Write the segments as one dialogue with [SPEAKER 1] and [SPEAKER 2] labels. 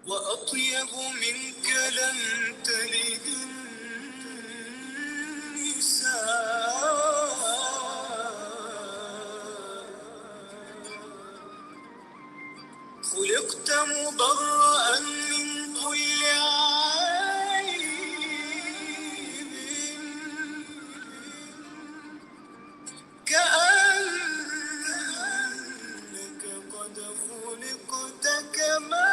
[SPEAKER 1] وأطيب منك لم تلد النساء خلقت مبرأ من كل عيب كأنك قد خلقت كما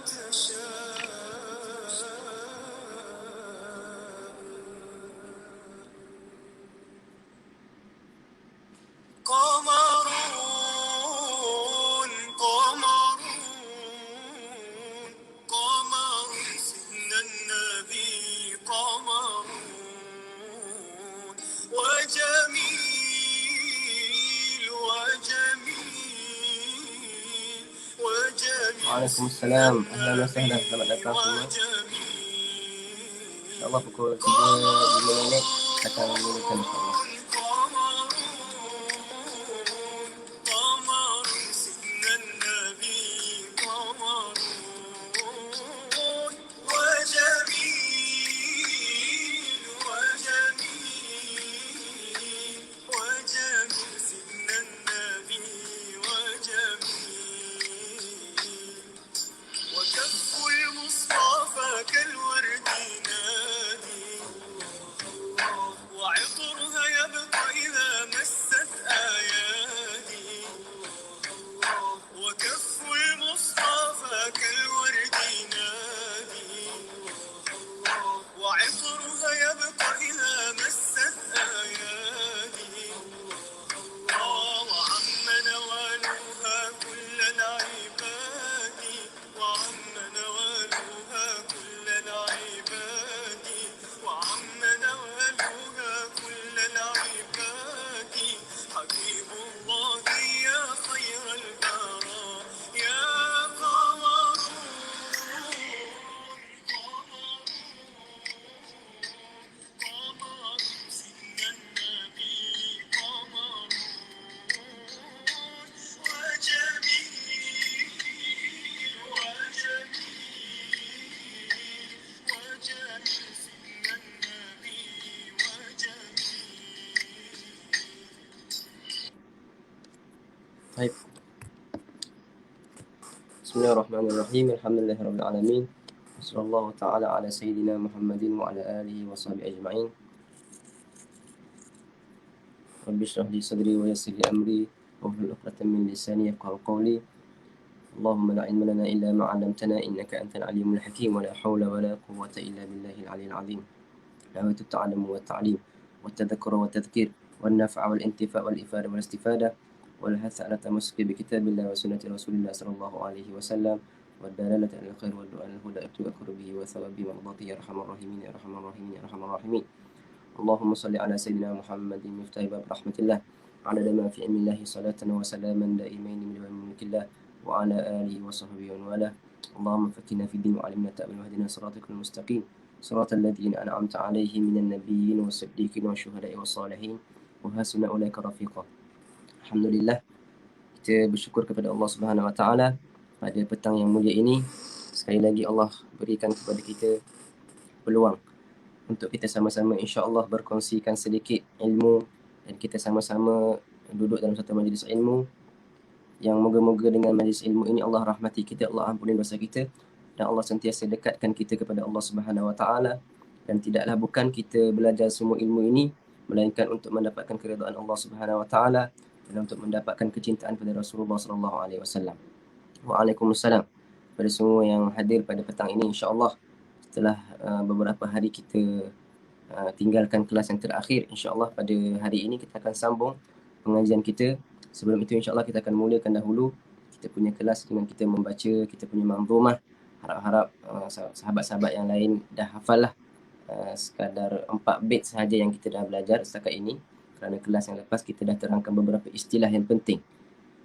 [SPEAKER 1] تشاء قمرون قمرون قمر سيدنا النبي قمرون وجميل وجميل وجميل.
[SPEAKER 2] وعليكم السلام, ahlan wa sahlan, selamat datang semua. InsyaAllah pukul 3.05 minit akan memulakan insyaAllah.
[SPEAKER 1] وكف المصطفى كالورد نادي وعطرها يبقى إذا مست آيادي وكف المصطفى كالورد نادي وعطرها يبقى إذا مست آيادي وعم نوالها كل العباد وعم نوالها كل العباد وعم نوالها كل العباد حبيب الله يا خير البراء يا قمر قمر سيدنا النبي قمر وجميل وجميل وجميل سيدنا النبي وجميل.
[SPEAKER 2] طيب. Bismillahirrahmanirrahim. Alhamdulillahirabbil alamin. Wassallallahu ta'ala ala sayyidina Muhammadin wa ala alihi wa sahbihi ajma'in. Rabbi shrah li sadri wa yassir li amri wahlul 'uqdatam min lisani yafqahu qawli. Allahumma la ilma lana illa ma 'allamtana innaka antal alimul hakim wa la hawla wa la quwwata illa billahil 'aliyyil 'azim. Nawaitu at-ta'allum wa at-ta'lim wa at-tadhakkura wa at-tadhkir wan naf'a wal intifa' wal ifada wal istifada wal hath 'ala tamassuki bi kitabillah wa sunnati rasulillah sallallahu alaihi wasallam wad dalalati 'alal khair wad du'a al huda ibtigha'u bihi wa thawabi mardati ya arhamar rahimin ya arhamar rahimin ya arhamar rahimin. Allahumma salli ala sayyidina Muhammadin miftah bab rahmatillah ala ma fi ilmillahi salatan wa salaman daimain min mulkillah wa ala alihi wa sahbihi wa wala. Allahumma fakkina fid din wa 'allimna ta'wil wahdina siratal mustaqim siratal ladzina an'amta 'alaihim minan nabiyyin was-siddiqin wasyuhada'i was-salihin wa hasuna ulaika rafiqa. Alhamdulillah, kita bersyukur kepada Allah Subhanahu wa taala pada petang yang mulia ini. Sekali lagi Allah berikan kepada kita peluang untuk kita sama-sama insya-Allah berkongsikan sedikit ilmu dan kita sama-sama duduk dalam satu majlis ilmu yang moga-moga dengan majlis ilmu ini Allah rahmati kita, Allah ampuni dosa kita dan Allah sentiasa dekatkan kita kepada Allah Subhanahu wa taala, dan tidaklah bukan kita belajar semua ilmu ini melainkan untuk mendapatkan keridhaan Allah Subhanahu wa taala dan untuk mendapatkan kecintaan pada Rasulullah sallallahu alaihi wasallam. Waalaikumsalam kepada semua yang hadir pada petang ini insya-Allah. Setelah beberapa hari kita tinggalkan kelas yang terakhir, insya-Allah pada hari ini kita akan sambung pengajian kita. Sebelum itu insya-Allah kita akan mulakan dahulu kita punya kelas dengan kita membaca kita punya manzumah. Harap-harap sahabat-sahabat yang lain dah hafal lah sekadar 4 bait sahaja yang kita dah belajar setakat ini, kerana kelas yang lepas kita dah terangkan beberapa istilah yang penting.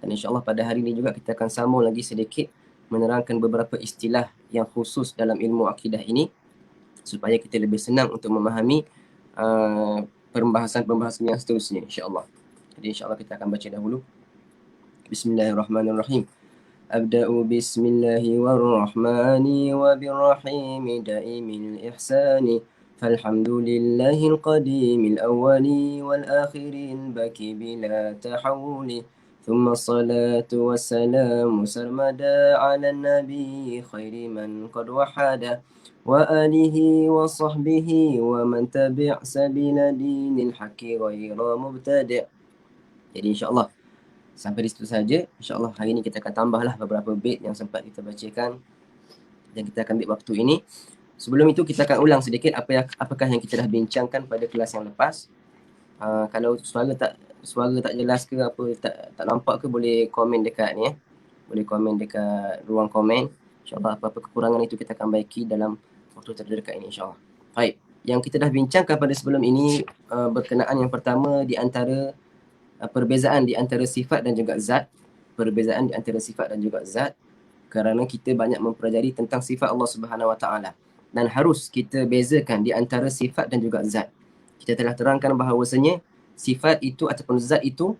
[SPEAKER 2] Dan insya-Allah pada hari ini juga kita akan sambung lagi sedikit menerangkan beberapa istilah yang khusus dalam ilmu akidah ini supaya kita lebih senang untuk memahami pembahasan-pembahasan yang seterusnya insya-Allah. Jadi insya-Allah kita akan baca dahulu. Bismillahirrahmanirrahim. Abda'u bismillahi warrahmani wabirrahimi daimil ihsani falhamdulillahil qadimil awwali wal akhiril baki bila tahawuli thumma salatu wassalamu sarmada ala nabi khairi man qad wahada wa alihi wa sahbihi wa man tabi' sabila dinil haqqi ghaira mubtadi'. Jadi insyaAllah sampai di situ saja. InsyaAllah hari ini kita akan tambahlah beberapa bait yang sempat kita bacakan. Dan kita akan ambil waktu ini. Sebelum itu kita akan ulang sedikit apakah yang kita dah bincangkan pada kelas yang lepas. Kalau suara tak jelas ke apa, tak nampak ke, boleh komen dekat ni. Boleh komen dekat ruang komen. InsyaAllah apa-apa kekurangan itu kita akan baiki dalam waktu terdekat ini insyaAllah. Baik. Yang kita dah bincangkan pada sebelum ini berkenaan yang pertama di antara perbezaan di antara sifat dan juga zat. Perbezaan di antara sifat dan juga zat. Kerana kita banyak mempelajari tentang sifat Allah Subhanahu Wa Taala. Dan harus kita bezakan di antara sifat dan juga zat. Kita telah terangkan bahawasanya sifat itu ataupun zat itu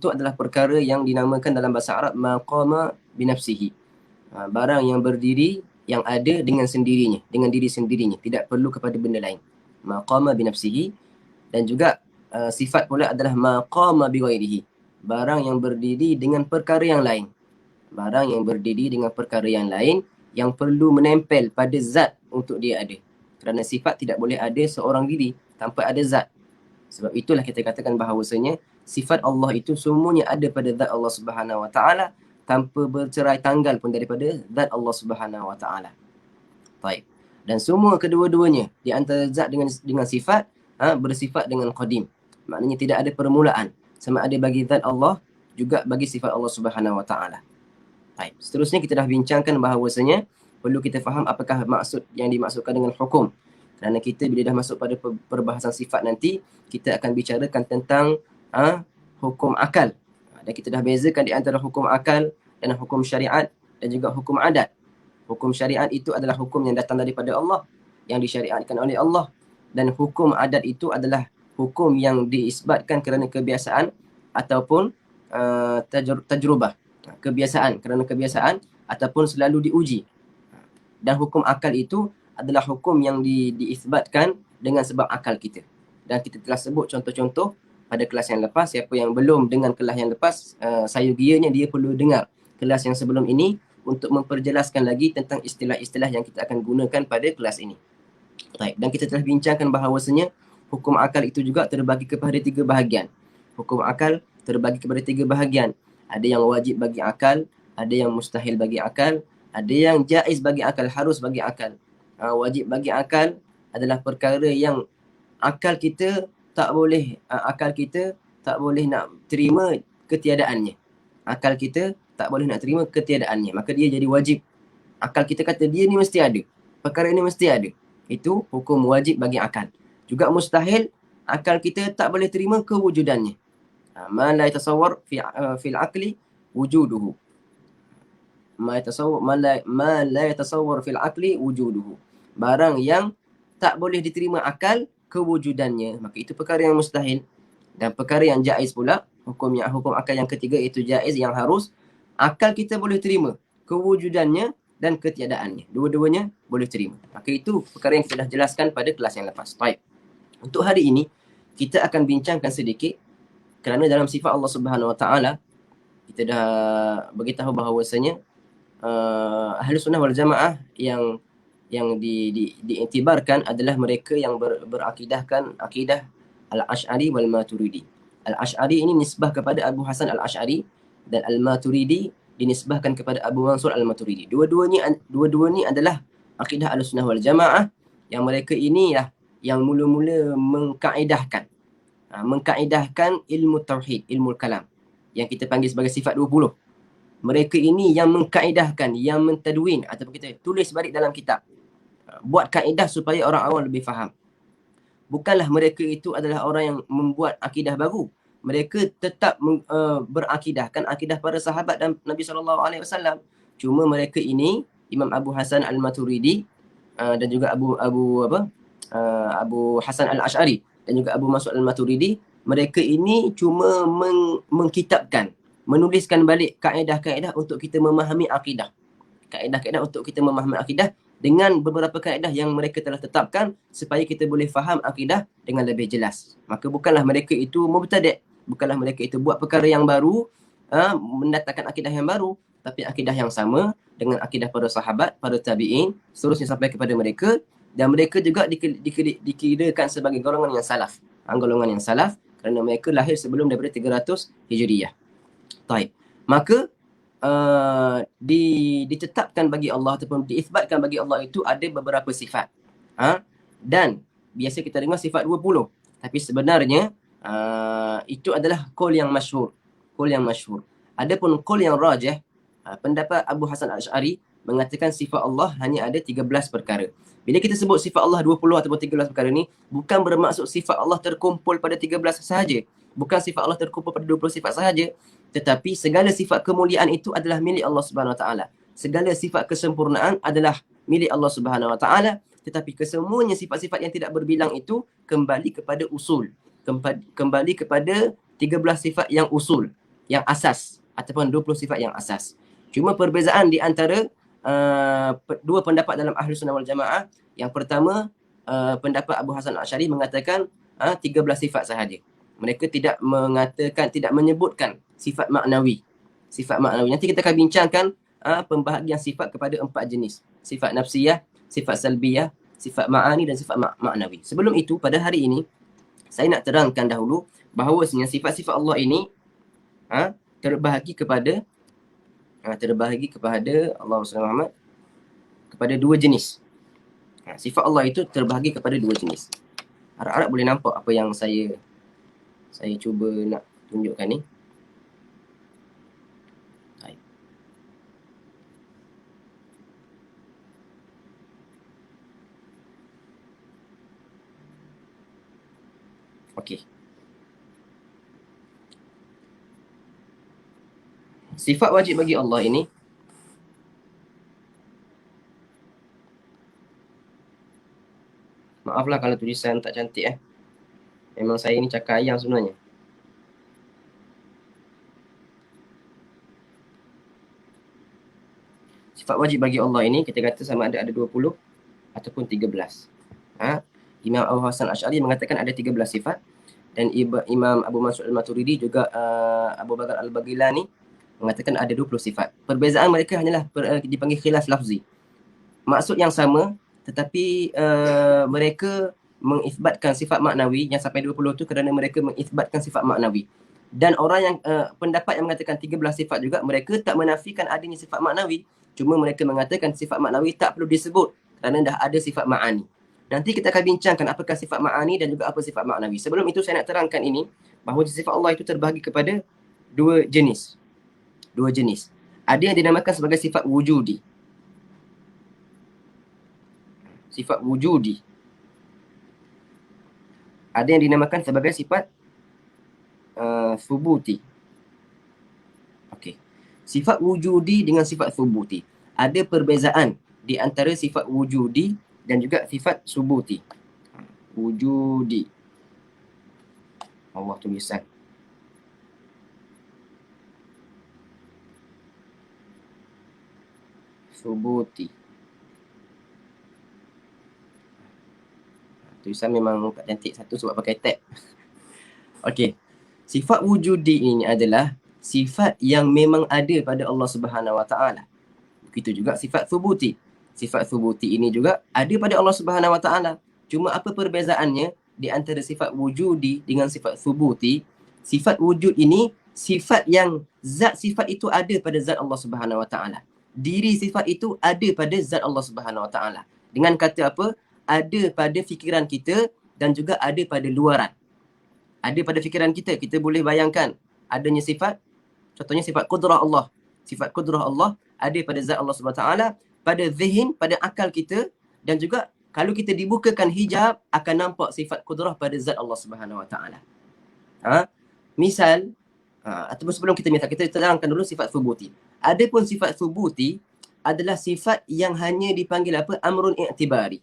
[SPEAKER 2] adalah perkara yang dinamakan dalam bahasa Arab maqama binafsihi. Barang yang berdiri, yang ada dengan sendirinya, dengan diri sendirinya, tidak perlu kepada benda lain. Maqama binafsihi. Dan juga sifat pula adalah maqama bighairihi. Barang yang berdiri dengan perkara yang lain. Barang yang berdiri dengan perkara yang lain yang perlu menempel pada zat untuk dia ada. Kerana sifat tidak boleh ada seorang diri tanpa ada zat. Sebab itulah kita katakan bahawasanya sifat Allah itu semuanya ada pada zat Allah Subhanahu Wa Taala tanpa bercerai tanggal pun daripada zat Allah Subhanahu Wa Taala. Baik. Dan semua kedua-duanya di antara zat dengan sifat bersifat dengan qadim. Maknanya tidak ada permulaan. Sama ada bagi zat Allah juga bagi sifat Allah Subhanahu Wa Taala. Baik. Seterusnya kita dah bincangkan bahawasanya perlu kita faham apakah maksud yang dimaksudkan dengan hukum. Kerana kita bila dah masuk pada perbahasan sifat nanti, kita akan bicarakan tentang hukum akal. Dan kita dah bezakan di antara hukum akal dan hukum syariat dan juga hukum adat. Hukum syariat itu adalah hukum yang datang daripada Allah, yang disyariatkan oleh Allah. Dan hukum adat itu adalah hukum yang diisbatkan kerana kebiasaan ataupun tajrubah. Kebiasaan, kerana kebiasaan ataupun selalu diuji. Dan hukum akal itu adalah hukum yang diisbatkan dengan sebab akal kita. Dan kita telah sebut contoh-contoh pada kelas yang lepas. Siapa yang belum dengan kelas yang lepas, sayugianya dia perlu dengar kelas yang sebelum ini untuk memperjelaskan lagi tentang istilah-istilah yang kita akan gunakan pada kelas ini. Baik. Dan kita telah bincangkan bahawasanya hukum akal itu juga terbagi kepada 3 bahagian. Hukum akal terbagi kepada 3 bahagian. Ada yang wajib bagi akal, ada yang mustahil bagi akal, ada yang jaiz bagi akal, harus bagi akal. Wajib bagi akal adalah perkara yang akal kita tak boleh nak terima ketiadaannya. Akal kita tak boleh nak terima ketiadaannya. Maka dia jadi wajib. Akal kita kata dia ni mesti ada. Perkara ni mesti ada. Itu hukum wajib bagi akal. Juga mustahil, akal kita tak boleh terima kewujudannya. Ma la yatasawwar fil aqli wujuduhu. Ma la yatasawwar fil aqli wujuduhu. Barang yang tak boleh diterima akal kewujudannya, maka itu perkara yang mustahil. Dan perkara yang jaiz pula, hukum akal yang ketiga itu jaiz, yang harus akal kita boleh terima kewujudannya dan ketiadaannya. Dua-duanya boleh terima. Maka itu perkara yang kita dah jelaskan pada kelas yang lepas. Baik. Untuk hari ini, kita akan bincangkan sedikit kerana dalam sifat Allah Subhanahu Wa Taala kita dah beritahu bahawasanya Ahlus Sunnah wal Jamaah yang diiktibarkan adalah mereka yang berakidahkan akidah Al-Ash'ari wal Maturidi. Al-Ash'ari ini nisbah kepada Abu Hasan Al-Ash'ari dan Al-Maturidi dinisbahkan kepada Abu Mansur Al-Maturidi. Dua-dua ni adalah akidah Ahlus Sunnah wal Jamaah yang mereka ini yang mula-mula mengkaedahkan ilmu tauhid, ilmu kalam yang kita panggil sebagai sifat 20. Mereka ini yang mengkaedahkan, yang mentadwin ataupun kita tulis balik dalam kitab. Buat kaedah supaya orang awam lebih faham. Bukanlah mereka itu adalah orang yang membuat akidah baru. Mereka tetap berakidahkan akidah para sahabat dan Nabi SAW. Cuma mereka ini, Imam Abu Hasan Al-Maturidi dan juga Abu Hasan Al-Ash'ari dan juga Abu Mansur Al-Maturidi, mereka ini cuma mengkitabkan menuliskan balik kaedah-kaedah untuk kita memahami akidah. Kaedah-kaedah untuk kita memahami akidah dengan beberapa kaedah yang mereka telah tetapkan supaya kita boleh faham akidah dengan lebih jelas. Maka bukanlah mereka itu mubtadi', bukanlah mereka itu buat perkara yang baru, mendatangkan akidah yang baru, tapi akidah yang sama dengan akidah para sahabat, para tabi'in, seterusnya sampai kepada mereka, dan mereka juga dikirakan sebagai golongan yang salaf. Golongan yang salaf kerana mereka lahir sebelum daripada 300 Hijriyah. Baik. Maka ditetapkan bagi Allah ataupun diisbatkan bagi Allah itu ada beberapa sifat. Dan biasa kita dengar sifat 20. Tapi sebenarnya itu adalah qaul yang masyhur. Qaul yang masyhur. Adapun qaul yang rajih, pendapat Abu Hasan Al-Asy'ari mengatakan sifat Allah hanya ada 13 perkara. Bila kita sebut sifat Allah 20 ataupun 13 perkara ni, bukan bermaksud sifat Allah terkumpul pada 13 sahaja. Bukan sifat Allah terkumpul pada 20 sifat sahaja. Tetapi segala sifat kemuliaan itu adalah milik Allah Subhanahu Wa Taala. Segala sifat kesempurnaan adalah milik Allah Subhanahu Wa Taala. Tetapi kesemuanya sifat-sifat yang tidak berbilang itu kembali kepada usul. Kembali kepada 13 sifat yang usul, yang asas, ataupun 20 sifat yang asas. Cuma perbezaan di antara dua pendapat dalam Ahlus Sunnah wal Jamaah. Yang pertama, pendapat Abu Hasan Al-Asy'ari mengatakan 13 sifat sahaja. Mereka tidak mengatakan, tidak menyebutkan sifat maknawi. Sifat maknawi. Nanti kita akan bincangkan pembahagian sifat kepada 4 jenis. Sifat nafsiyah, sifat salbiyah, sifat ma'ani dan sifat maknawi. Sebelum itu, pada hari ini, saya nak terangkan dahulu bahawasanya sifat-sifat Allah ini terbahagi kepada Allah SWT kepada 2 jenis. Sifat Allah itu terbahagi kepada 2 jenis. Harap-harap boleh nampak apa yang saya cuba nak tunjukkan ni. Baik. Okey. Sifat wajib bagi Allah ini maaflah kalau tulisan tak cantik Memang saya ni cakap ayam sebenarnya. Sifat wajib bagi Allah ini kita kata sama ada 20 ataupun 13. Imam Abu Hasan Al-Asy'ari mengatakan ada 13 sifat, dan Imam Abu Mansur Al-Maturidi juga Abu Bakar Al-Baghilani mengatakan ada 20 sifat. Perbezaan mereka hanyalah dipanggil khilaf lafzi. Maksud yang sama, tetapi mereka mengisbatkan sifat maknawi yang sampai 20 tu kerana mereka mengisbatkan sifat maknawi. Dan orang yang pendapat yang mengatakan 13 sifat juga, mereka tak menafikan adanya sifat maknawi. Cuma mereka mengatakan sifat maknawi tak perlu disebut kerana dah ada sifat ma'ani. Nanti kita akan bincangkan apakah sifat ma'ani dan juga apa sifat maknawi. Sebelum itu saya nak terangkan ini, bahawa sifat Allah itu terbahagi kepada 2 jenis. 2 jenis. Ada yang dinamakan sebagai sifat wujudi. Sifat wujudi. Ada yang dinamakan sebagai sifat thubuti. Okey. Sifat wujudi dengan sifat thubuti. Ada perbezaan di antara sifat wujudi dan juga sifat subuti. Wujudi. Allah tulisan. Subuti. Tulisan memang tak cantik satu sebab pakai tab. Okey. Sifat wujudi ini adalah sifat yang memang ada pada Allah Subhanahu Wa Taala. Begitu juga sifat thubuti. Sifat thubuti ini juga ada pada Allah Subhanahu Wa Taala. Cuma apa perbezaannya di antara sifat wujudi dengan sifat thubuti? Sifat wujud ini sifat yang zat sifat itu ada pada zat Allah Subhanahu Wa Taala. Diri sifat itu ada pada zat Allah Subhanahu Wa Taala. Dengan kata apa? Ada pada fikiran kita dan juga ada pada luaran. Ada pada fikiran kita, kita boleh bayangkan adanya sifat, contohnya sifat qudrah Allah. Sifat qudrah Allah ada pada zat Allah Subhanahu Wa Taala, pada zihin, pada akal kita, dan juga kalau kita dibukakan hijab akan nampak sifat qudrah pada zat Allah Subhanahu Wa Taala. Misal, ataupun sebelum kita terangkan dulu sifat thubuti. Adapun sifat thubuti adalah sifat yang hanya dipanggil apa? Amrun i'tibari.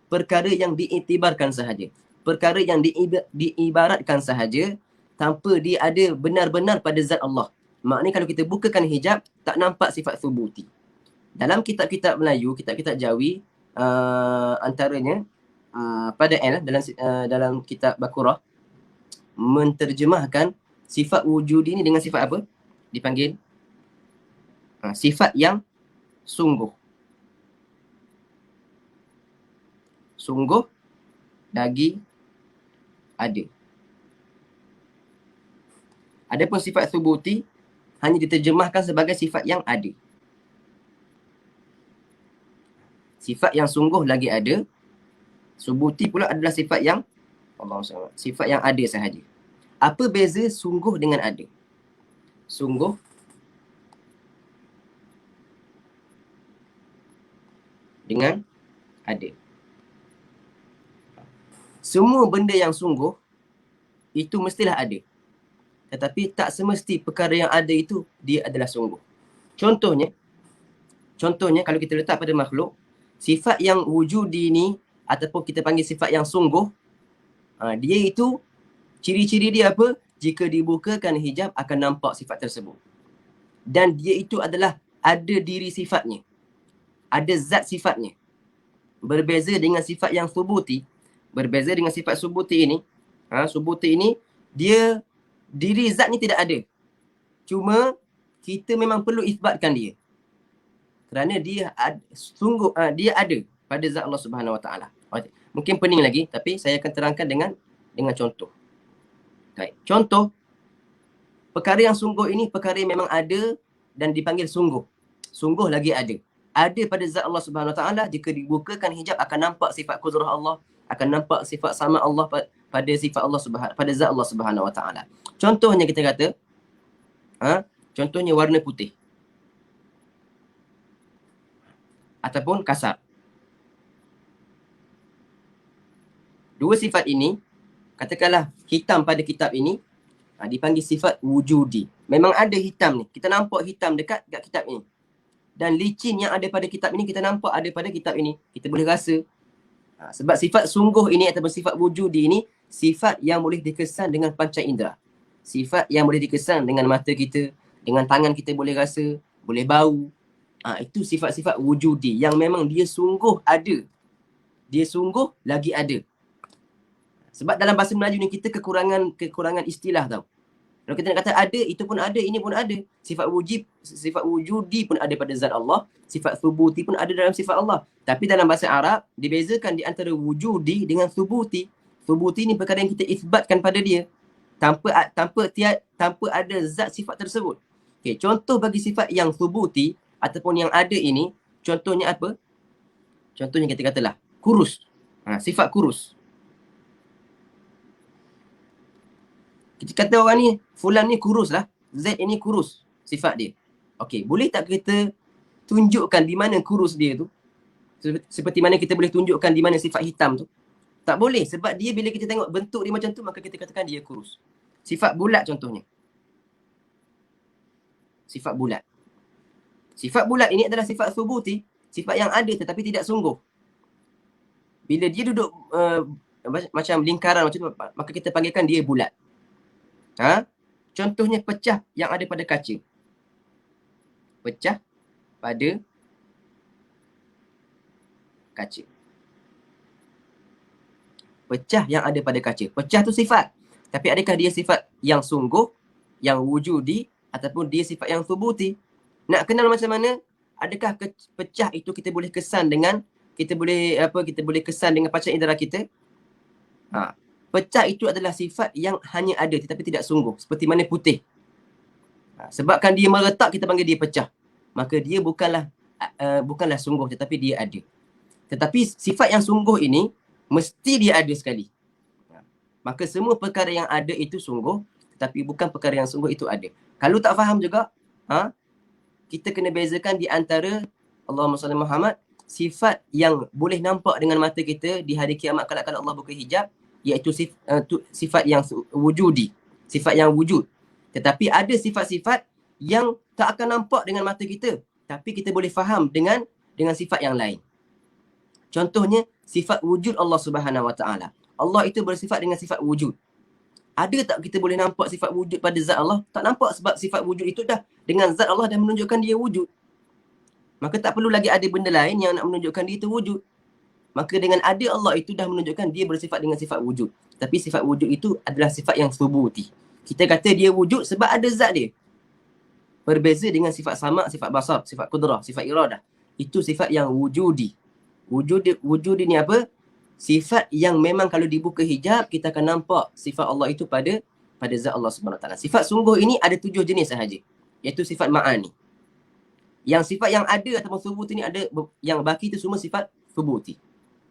[SPEAKER 2] Perkara yang diiktibarkan sahaja. Perkara yang diibaratkan sahaja tanpa dia ada benar-benar pada zat Allah. Maknanya kalau kita bukakan hijab, tak nampak sifat thubuti. Dalam kitab-kitab Melayu, kitab-kitab Jawi, antaranya pada dalam kitab Bakurah menterjemahkan sifat wujudi ini dengan sifat apa? Dipanggil sifat yang sungguh. Sungguh lagi ada. Adapun sifat thubuti hanya diterjemahkan sebagai sifat yang ada. Sifat yang sungguh lagi ada. Subuti pula adalah sifat yang sifat yang ada sahaja. Apa beza sungguh dengan ada? Sungguh dengan ada. Semua benda yang sungguh itu mestilah ada. Tetapi tak semesti perkara yang ada itu dia adalah sungguh. Contohnya kalau kita letak pada makhluk, sifat yang wujudi ni ataupun kita panggil sifat yang sungguh, dia itu ciri-ciri dia apa? Jika dibukakan hijab akan nampak sifat tersebut. Dan dia itu adalah ada diri sifatnya. Ada zat sifatnya. Berbeza dengan sifat yang subuti. Berbeza dengan sifat subuti ini. Subuti ini, dia diri zatnya tidak ada. Cuma kita memang perlu isbatkan dia. Kerana dia sungguh dia ada pada zat Allah Subhanahu Wa Taala. Mungkin pening lagi, tapi saya akan terangkan dengan contoh. Baik. Contoh, perkara yang sungguh ini perkara yang memang ada dan dipanggil sungguh. Sungguh lagi ada. Ada pada zat Allah Subhanahu Wa Taala. Jika dibukakan hijab akan nampak sifat kudrah Allah, akan nampak sifat sama Allah pada sifat Allah pada zat Allah Subhanahu Wa Taala. Contohnya kita kata, contohnya warna putih ataupun kasar. Dua sifat ini, katakanlah hitam pada kitab ini, dipanggil sifat wujudi. Memang ada hitam ni. Kita nampak hitam dekat kitab ini. Dan licin yang ada pada kitab ini, kita nampak ada pada kitab ini. Kita boleh rasa. Sebab sifat sungguh ini ataupun sifat wujudi ini, sifat yang boleh dikesan dengan panca indera. Sifat yang boleh dikesan dengan mata kita, dengan tangan kita boleh rasa, boleh bau. Itu sifat-sifat wujudi yang memang dia sungguh ada. Dia sungguh lagi ada. Sebab dalam bahasa Melayu ni kita kekurangan istilah tau. Kalau kita nak kata ada, itu pun ada, ini pun ada. Sifat wujudi pun ada pada zat Allah. Sifat thubuti pun ada dalam sifat Allah. Tapi dalam bahasa Arab, dibezakan di antara wujudi dengan thubuti. Thubuti ni perkara yang kita isbatkan pada dia. Tanpa ada zat sifat tersebut. Okay, contoh bagi sifat yang thubuti ataupun yang ada ini, contohnya apa? Contohnya kita katalah kurus. Sifat kurus. Kita kata orang ni, fulan ni kurus lah. Z ini kurus sifat dia. Okey, boleh tak kita tunjukkan di mana kurus dia tu? Seperti mana kita boleh tunjukkan di mana sifat hitam tu? Tak boleh, sebab dia bila kita tengok bentuk dia macam tu, maka kita katakan dia kurus. Sifat bulat contohnya. Sifat bulat. Sifat bulat ini adalah sifat subuti, sifat yang ada tetapi tidak sungguh. Bila dia duduk macam lingkaran macam tu, maka kita panggilkan dia bulat. Contohnya pecah yang ada pada kaca. Pecah pada kaca. Pecah yang ada pada kaca. Pecah tu sifat. Tapi adakah dia sifat yang sungguh, yang wujudi, ataupun dia sifat yang thubuti? Nak kenal macam mana? Adakah pecah itu kita boleh kesan dengan kita boleh kesan dengan panca indera kita? Pecah itu adalah sifat yang hanya ada tetapi tidak sungguh. Seperti mana putih. Sebabkan dia meretak, kita panggil dia pecah. Maka dia bukanlah sungguh tetapi dia ada. Tetapi sifat yang sungguh ini mesti dia ada sekali. Maka semua perkara yang ada itu sungguh, tetapi bukan perkara yang sungguh itu ada. Kalau tak faham juga, kita kena bezakan di antara Allahumma salli Muhammad, sifat yang boleh nampak dengan mata kita di hari kiamat kalau Allah buka hijab, iaitu sifat yang wujudi, sifat yang wujud. Tetapi ada sifat-sifat yang tak akan nampak dengan mata kita, tapi kita boleh faham dengan sifat yang lain. Contohnya sifat wujud Allah Subhanahu Wa Taala. Allah itu bersifat dengan sifat wujud. Ada tak kita boleh nampak sifat wujud pada zat Allah? Tak nampak, sebab sifat wujud itu dah dengan zat Allah dah menunjukkan dia wujud. Maka tak perlu lagi ada benda lain yang nak menunjukkan dia itu wujud. Maka dengan ada Allah itu dah menunjukkan dia bersifat dengan sifat wujud. Tapi sifat wujud itu adalah sifat yang subuti. Kita kata dia wujud sebab ada zat dia. Berbeza dengan sifat sama, sifat basar, sifat kudrah, sifat iradah. Itu sifat yang wujudi. Wujud ini apa? Sifat yang memang kalau dibuka hijab, kita akan nampak sifat Allah itu pada zat Allah Subhanahu Wa Taala. Sifat sungguh ini ada 7 jenis sahaja. Iaitu sifat ma'ani. Yang sifat yang ada ataupun subuti ni ada, yang baki itu semua sifat subuti.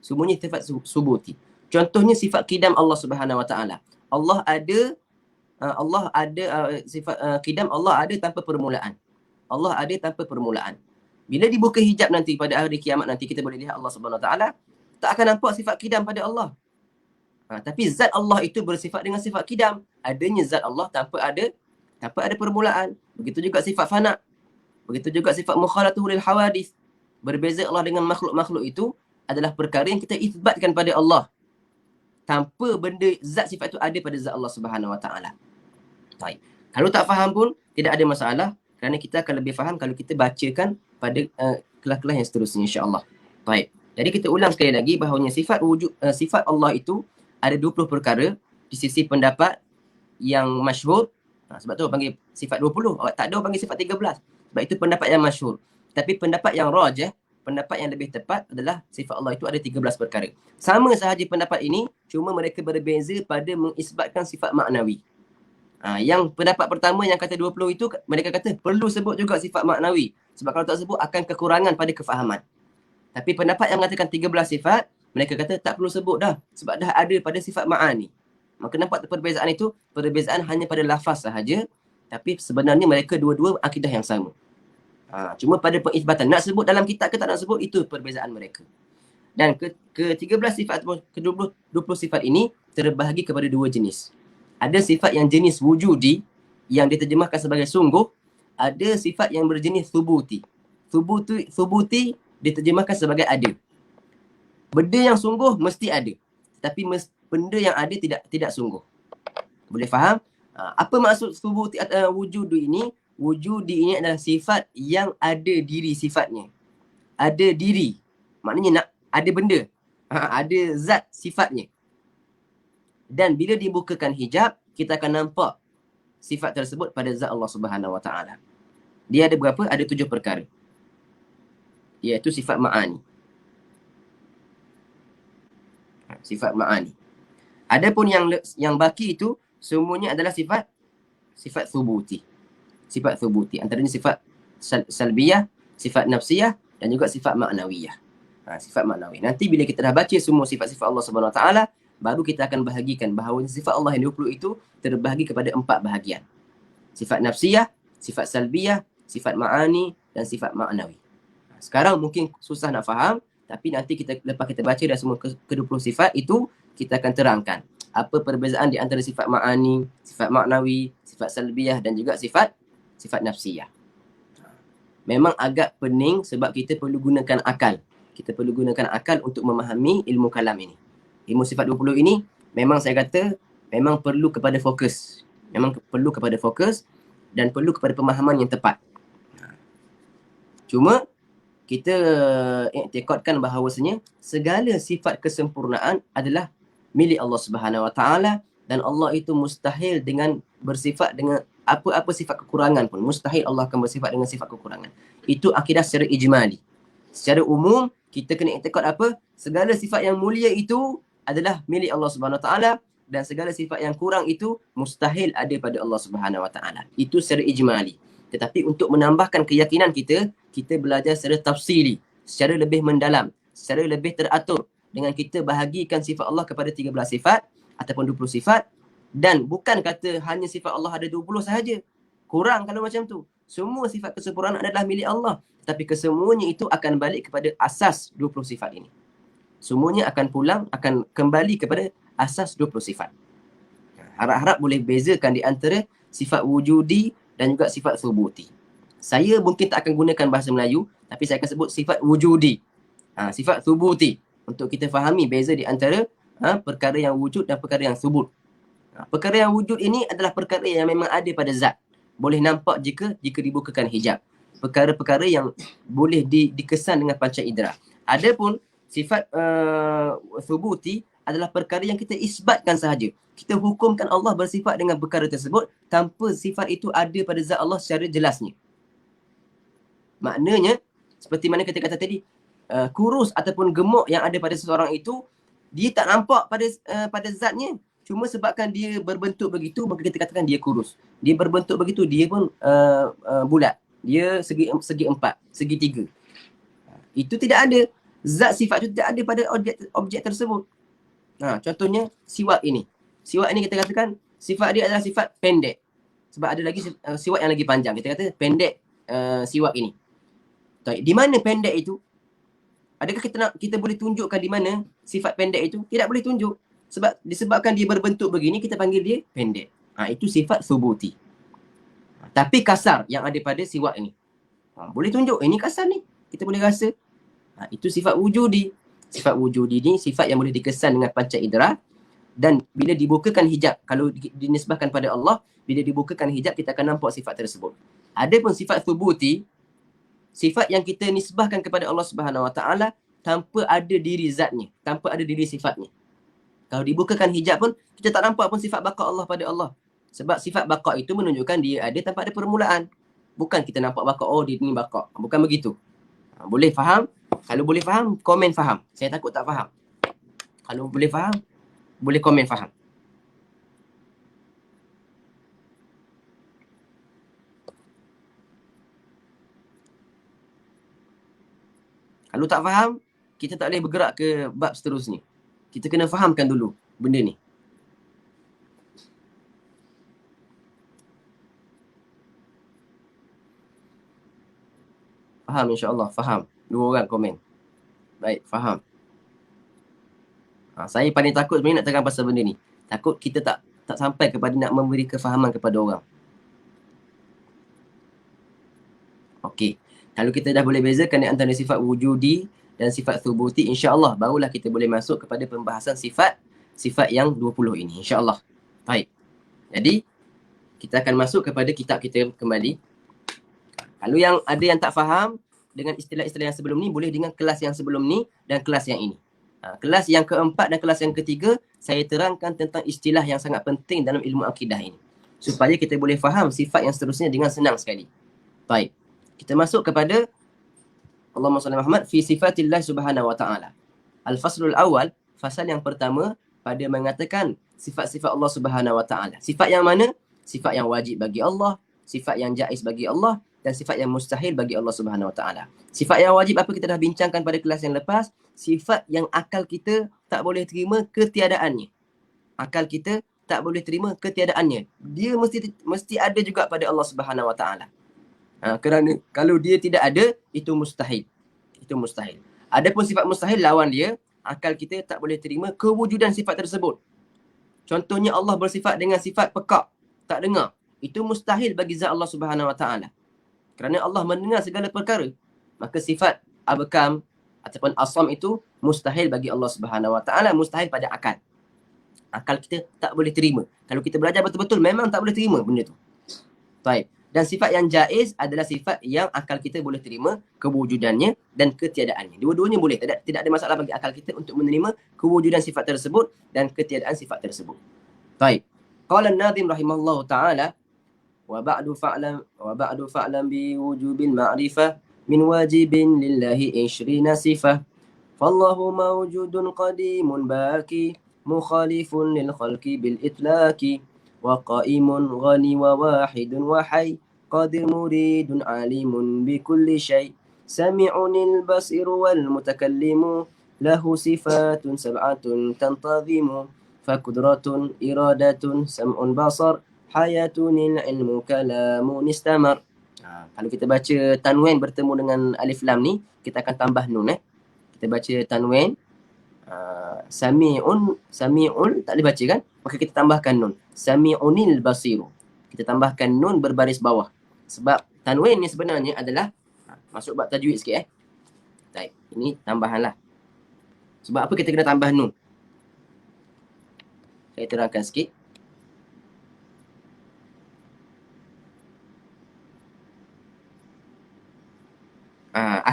[SPEAKER 2] Semuanya sifat subuti. Contohnya sifat kidam Allah Subhanahu Wa Taala. Allah ada sifat kidam Allah ada tanpa permulaan. Allah ada tanpa permulaan. Bila dibuka hijab nanti pada hari kiamat nanti, kita boleh lihat Allah Subhanahu Wa Taala, tak akan nampak sifat kidam pada Allah. Tapi zat Allah itu bersifat dengan sifat kidam. Adanya zat Allah tanpa ada permulaan. Begitu juga sifat fana. Begitu juga sifat mukhalatuhu lil hawadith. Berbeza Allah dengan makhluk-makhluk itu adalah perkara yang kita isbatkan pada Allah. Tanpa benda zat sifat itu ada pada zat Allah Subhanahu Wa Taala. Baik. Kalau tak faham pun tidak ada masalah, kerana kita akan lebih faham kalau kita bacakan pada kelas-kelas yang seterusnya, insya-Allah. Baik. Jadi kita ulang sekali lagi bahawanya sifat wujud, sifat Allah itu ada 20 perkara di sisi pendapat yang masyhur. Sebab tu panggil sifat 20. Tak ada orang panggil sifat 13. Sebab itu pendapat yang masyhur. Tapi pendapat yang rajih, pendapat yang lebih tepat adalah sifat Allah itu ada 13 perkara. Sama sahaja pendapat ini, cuma mereka berbeza pada mengisbatkan sifat maknawi. Yang pendapat pertama yang kata 20 itu, mereka kata perlu sebut juga sifat maknawi. Sebab kalau tak sebut akan kekurangan pada kefahaman. Tapi pendapat yang mengatakan 13 sifat, mereka kata tak perlu sebut dah. Sebab dah ada pada sifat ma'ani. Maka nampak perbezaan itu, perbezaan hanya pada lafaz sahaja. Tapi sebenarnya mereka dua-dua akidah yang sama. Cuma pada pengisbatan, nak sebut dalam kitab ke tak nak sebut, itu perbezaan mereka. Dan ke-13 sifat ataupun ke-20 sifat ini terbahagi kepada 2 jenis. Ada sifat yang jenis wujudi, yang diterjemahkan sebagai sungguh. Ada sifat yang berjenis subuti. Subuti diterjemahkan sebagai ada. Benda yang sungguh mesti ada. Tapi benda yang ada tidak sungguh. Boleh faham? Apa maksud subuti wujudi ini? Wujudi ini adalah sifat yang ada diri sifatnya. Ada diri. Maknanya nak ada benda. Ada zat sifatnya. Dan bila dibukakan hijab, kita akan nampak sifat tersebut pada zat Allah Subhanahu Wa Taala. Dia ada berapa? Ada 7 perkara. Iaitu sifat ma'ani. Sifat ma'ani. Adapun yang baki itu semuanya adalah sifat subuti. Sifat subuti. Antaranya sifat salbiyah, sifat nafsiyah dan juga sifat maknawiyah. Sifat maknawi. Nanti bila kita dah baca semua sifat-sifat Allah Subhanahu Wa Taala, baru kita akan bahagikan bahawa sifat Allah yang 20 itu terbahagi kepada 4 bahagian. Sifat nafsiyah, sifat salbiyah, sifat ma'ani dan sifat maknawi. Sekarang mungkin susah nak faham, tapi nanti lepas kita baca dah semua ke-20 sifat itu, kita akan terangkan apa perbezaan di antara sifat ma'ani, sifat maknawi, sifat salbiyah dan juga sifat nafsiyah. Memang agak pening sebab kita perlu gunakan akal. Kita perlu gunakan akal untuk memahami ilmu kalam ini. Ilmu sifat 20 ini memang saya kata memang perlu kepada fokus. Memang perlu kepada fokus dan perlu kepada pemahaman yang tepat. Cuma kita iktikadkan bahawasanya segala sifat kesempurnaan adalah milik Allah Subhanahu Wa Taala dan Allah itu mustahil dengan bersifat dengan apa-apa sifat kekurangan pun. Mustahil Allah akan bersifat dengan sifat kekurangan. Itu akidah secara ijmali. Secara umum kita kena iktikad apa? Segala sifat yang mulia itu adalah milik Allah Subhanahu Wa Taala dan segala sifat yang kurang itu mustahil ada pada Allah Subhanahu Wa Taala. Itu secara ijmali. Tetapi untuk menambahkan keyakinan kita belajar secara tafsili, secara lebih mendalam, secara lebih teratur dengan kita bahagikan sifat Allah kepada 13 sifat ataupun 20 sifat dan bukan kata hanya sifat Allah ada 20 sahaja. Kurang kalau macam tu. Semua sifat kesempurnaan adalah milik Allah. Tapi kesemuanya itu akan balik kepada asas 20 sifat ini. Semuanya akan kembali kepada asas 20 sifat. Harap-harap boleh bezakan di antara sifat wujudi dan juga sifat subuti. Saya mungkin tak akan gunakan bahasa Melayu, tapi saya akan sebut sifat wujudi. Sifat subuti. Untuk kita fahami beza di antara perkara yang wujud dan perkara yang subut. Perkara yang wujud ini adalah perkara yang memang ada pada zat. Boleh nampak jika dibukakan hijab. Perkara-perkara yang boleh dikesan dengan panca indera. Adapun sifat thubuti adalah perkara yang kita isbatkan sahaja. Kita hukumkan Allah bersifat dengan perkara tersebut tanpa sifat itu ada pada zat Allah secara jelasnya. Maknanya, seperti mana kita kata tadi, kurus ataupun gemuk yang ada pada seseorang itu, dia tak nampak pada zatnya. Cuma sebabkan dia berbentuk begitu, maka kita katakan dia kurus. Dia berbentuk begitu, dia pun bulat. Dia segi empat, segi tiga. Itu tidak ada. Zat sifat itu tidak ada pada objek tersebut. Contohnya, siwak ini. Siwak ini kita katakan, sifat dia adalah sifat pendek. Sebab ada lagi siwak yang lagi panjang. Kita kata pendek siwak ini. Di mana pendek itu? Adakah kita boleh tunjukkan di mana sifat pendek itu? Tidak boleh tunjuk. Sebab disebabkan dia berbentuk begini, kita panggil dia pendek. Itu sifat thubuti. Tapi kasar yang ada pada siwak ini. Boleh tunjuk, ini kasar ni. Kita boleh rasa. Itu sifat wujudi. Sifat wujudi ni sifat yang boleh dikesan dengan panca indera. Dan bila dibukakan hijab, kalau dinisbahkan pada Allah, bila dibukakan hijab, kita akan nampak sifat tersebut. Adapun sifat thubuti, sifat yang kita nisbahkan kepada Allah Subhanahu Wa Taala tanpa ada diri zatnya, tanpa ada diri sifatnya. Kalau dibukakan hijab pun, kita tak nampak pun sifat baqa Allah pada Allah. Sebab sifat baqa itu menunjukkan dia ada tanpa ada permulaan. Bukan kita nampak baqa, oh dia ni baqa. Bukan begitu. Boleh faham? Kalau boleh faham, komen faham. Saya takut tak faham. Kalau boleh faham, boleh komen faham. Kalau tak faham, kita tak boleh bergerak ke bab seterusnya. Kita kena fahamkan dulu benda ni. Faham insya-Allah, faham. 2 orang komen. Baik, faham. Saya paling takut sebenarnya nak terang pasal benda ni. Takut kita tak sampai kepada nak memberi kefahaman kepada orang. Okey. Kalau kita dah boleh bezakan antara sifat wujudi dan sifat thubuti, insya-Allah barulah kita boleh masuk kepada pembahasan sifat yang 20 ini, insya-Allah. Baik. Jadi kita akan masuk kepada kitab kita kembali. Kalau yang ada yang tak faham dengan istilah-istilah yang sebelum ni, boleh dengan kelas yang sebelum ni dan kelas yang ini. Kelas yang keempat dan kelas yang ketiga, saya terangkan tentang istilah yang sangat penting dalam ilmu akidah ini, supaya kita boleh faham sifat yang seterusnya dengan senang sekali. Baik. Kita masuk kepada Allahumma salli Muhammad fi sifatillah subhanahu wa ta'ala. Al-faslul awal, fasal yang pertama pada mengatakan sifat-sifat Allah subhanahu wa ta'ala. Sifat yang mana? Sifat yang wajib bagi Allah, sifat yang jaiz bagi Allah, dan sifat yang mustahil bagi Allah subhanahu wa ta'ala. Sifat yang wajib apa kita dah bincangkan pada kelas yang lepas? Sifat yang akal kita tak boleh terima ketiadaannya. Akal kita tak boleh terima ketiadaannya. Dia mesti ada juga pada Allah subhanahu wa ta'ala. Kerana kalau dia tidak ada, itu mustahil. Itu mustahil. Adapun sifat mustahil, lawan dia, akal kita tak boleh terima kewujudan sifat tersebut. Contohnya Allah bersifat dengan sifat pekak, tak dengar. Itu mustahil bagi zat Allah subhanahu wa ta'ala. Kerana Allah mendengar segala perkara. Maka sifat abkam ataupun asam itu mustahil bagi Allah subhanahu wa ta'ala, mustahil pada akal. Akal kita tak boleh terima. Kalau kita belajar betul-betul, memang tak boleh terima benda tu. Baik. Dan sifat yang jaiz adalah sifat yang akal kita boleh terima kewujudannya dan ketiadaannya. Dua-duanya boleh. Tidak ada masalah bagi akal kita untuk menerima kewujudan sifat tersebut dan ketiadaan sifat tersebut. Baik. Qala an-nadhim rahimahullahu ta'ala wa ba'du fa'lam bi wujubil ma'rifah min wajibin lillahi 20 sifah. Fallahu mawjudun qadimun baki mukhalifun lil khalqi bil itlaqi. وقائم غني وواحد وحي قادر مريد عليم بكل شيء سميع البصير والمتكلم له صفات 7 تنتظم فقدرة إرادة سمع بصر حياة العلم كلام استمر. Kalau kita baca tanwin bertemu dengan alif lam ni, kita akan tambah nun. Kita baca tanwin, sami'un tak boleh baca kan? Maka kita tambahkan nun. Sami'unil basiru. Kita tambahkan nun berbaris bawah. Sebab tanwin ni sebenarnya adalah, masuk bab tajwid sikit Baik, ini tambahan lah. Sebab apa kita kena tambah nun? Saya terangkan sikit.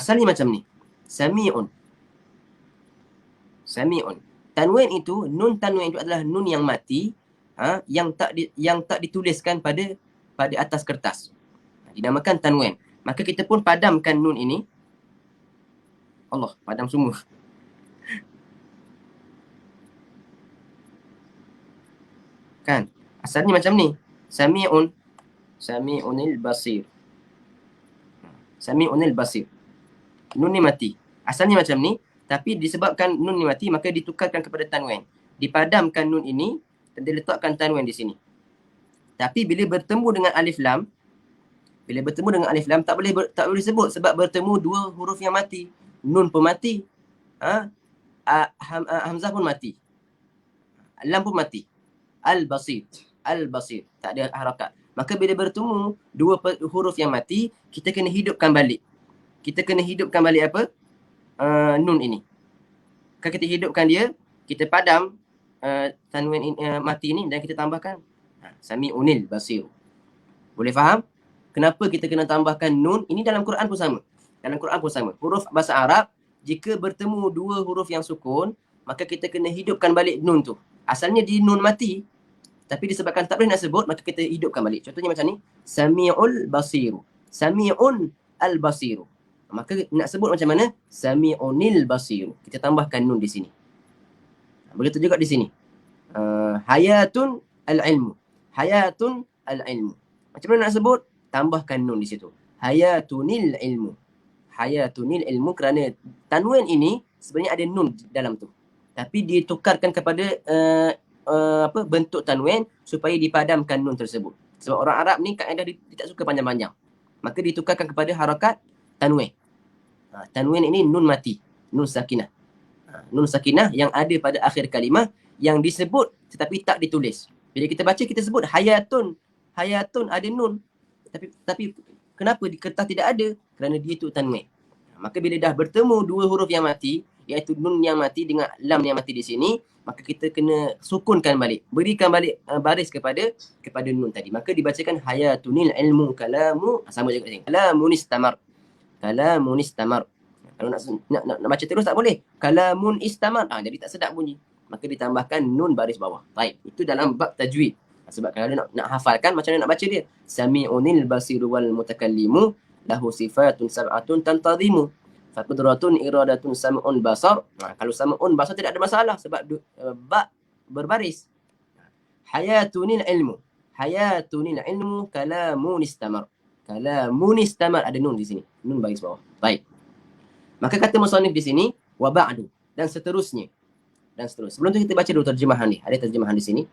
[SPEAKER 2] Asalnya macam ni. Sami'un. Sami'un. Tanwin itu, nun tanwin itu adalah nun yang mati, yang tak dituliskan pada atas kertas. Dinamakan tanwin. Maka kita pun padamkan nun ini. Allah, padam semua. Kan? Asalnya macam ni. Sami'un. Sami'unil basir. Sami'unil basir. Nun ni mati. Asalnya macam ni. Tapi disebabkan nun ni mati, maka ditukarkan kepada tanwin. Dipadamkan nun ini dan diletakkan tanwin di sini. Tapi bila bertemu dengan alif lam, tak boleh sebut sebab bertemu dua huruf yang mati. Nun pun mati. Hamzah pun mati. Lam pun mati. Al-basir. Al-basir. Tak ada harakat. Maka bila bertemu dua huruf yang mati, kita kena hidupkan balik. Kita kena hidupkan balik apa? Nun ini. Kalau kita hidupkan dia, kita padam tanwin mati ini dan kita tambahkan Sami'unil basir. Boleh faham? Kenapa kita kena tambahkan nun? Ini dalam Quran pun sama. Dalam Quran pun sama. Huruf bahasa Arab, jika bertemu dua huruf yang sukun, maka kita kena hidupkan balik nun tu. Asalnya di nun mati, tapi disebabkan tak boleh nak sebut, maka kita hidupkan balik. Contohnya macam ni. Sami'ul basiru. Sami'un al-basiru. Maka nak sebut macam mana? Sami'unil basiru. Kita tambahkan nun di sini. Begitu juga di sini. Hayatun al-ilmu. Hayatun al-ilmu. Macam mana nak sebut? Tambahkan nun di situ. Hayatunil ilmu. Hayatunil ilmu, kerana tanwin ini sebenarnya ada nun dalam tu. Tapi ditukarkan kepada bentuk tanwin supaya dipadamkan nun tersebut. Sebab orang Arab ni kaedah dia tak suka panjang-panjang. Maka ditukarkan kepada harakat tanwin. Tanwin ini nun mati. Nun sakinah. Nun sakinah yang ada pada akhir kalimah yang disebut tetapi tak ditulis. Bila kita baca, kita sebut hayatun. Hayatun ada nun. Tapi kenapa di kertas tidak ada? Kerana dia tu tanwin. Maka bila dah bertemu dua huruf yang mati, iaitu nun yang mati dengan lam yang mati di sini, maka kita kena sukunkan balik. Berikan balik baris kepada nun tadi. Maka dibacakan hayatunil ilmu kalamu. Sama juga sini. Kalamun istamar. Kalamun istamar. Kalau nak baca terus tak boleh. Kalamun istamar. Jadi tak sedap bunyi. Maka ditambahkan nun baris bawah. Baik. Itu dalam bab tajwid. Sebab kalau nak hafalkan, macam mana nak baca dia? Sami'unil basiru wal mutakallimu lahu sifatun sab'atun tantadhimu. Faqudratun iradatun sam'un basar. Kalau sam'un basar tidak ada masalah sebab ba berbaris. Hayatunil ilmu. Hayatunil ilmu kalamun istamar. Kalamun istamar, ada nun di sini. Nun baris bawah. Baik. Maka kata musannif di sini wa ba'du dan seterusnya. Dan seterusnya. Sebelum tu kita baca dulu terjemahan ni. Ada terjemahan di sini.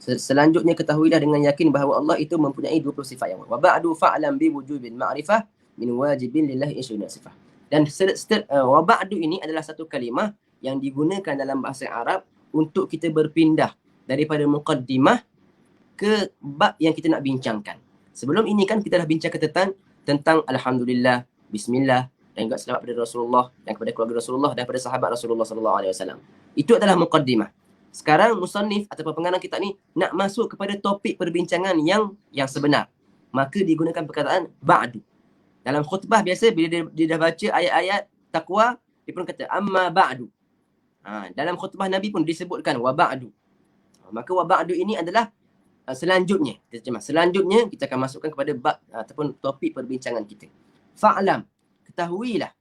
[SPEAKER 2] Selanjutnya ketahuilah dengan yakin bahawa Allah itu mempunyai 20 sifat yang wa ba'du fa'lam bi wujubil ma'rifah min wajibin lillahi isyuna sifah. Dan wa ba'du ini adalah satu kalimah yang digunakan dalam bahasa Arab untuk kita berpindah daripada muqaddimah ke bab yang kita nak bincangkan. Sebelum ini kan kita dah bincangkan tentang alhamdulillah, bismillah dan juga selawat kepada Rasulullah dan kepada keluarga Rasulullah dan kepada sahabat Rasulullah sallallahu alaihi wasallam. Itu adalah muqaddimah. Sekarang musannif ataupun pengarang kitab ni nak masuk kepada topik perbincangan yang sebenar. Maka digunakan perkataan ba'du. Dalam khutbah biasa bila dia dah baca ayat-ayat taqwa, dia pun kata amma ba'du. Dalam khutbah Nabi pun disebutkan wa ba'du. Maka wa ba'du ini adalah selanjutnya. Selanjutnya kita akan masukkan kepada bab ataupun topik perbincangan kita. Fa'lam, ketahuilah.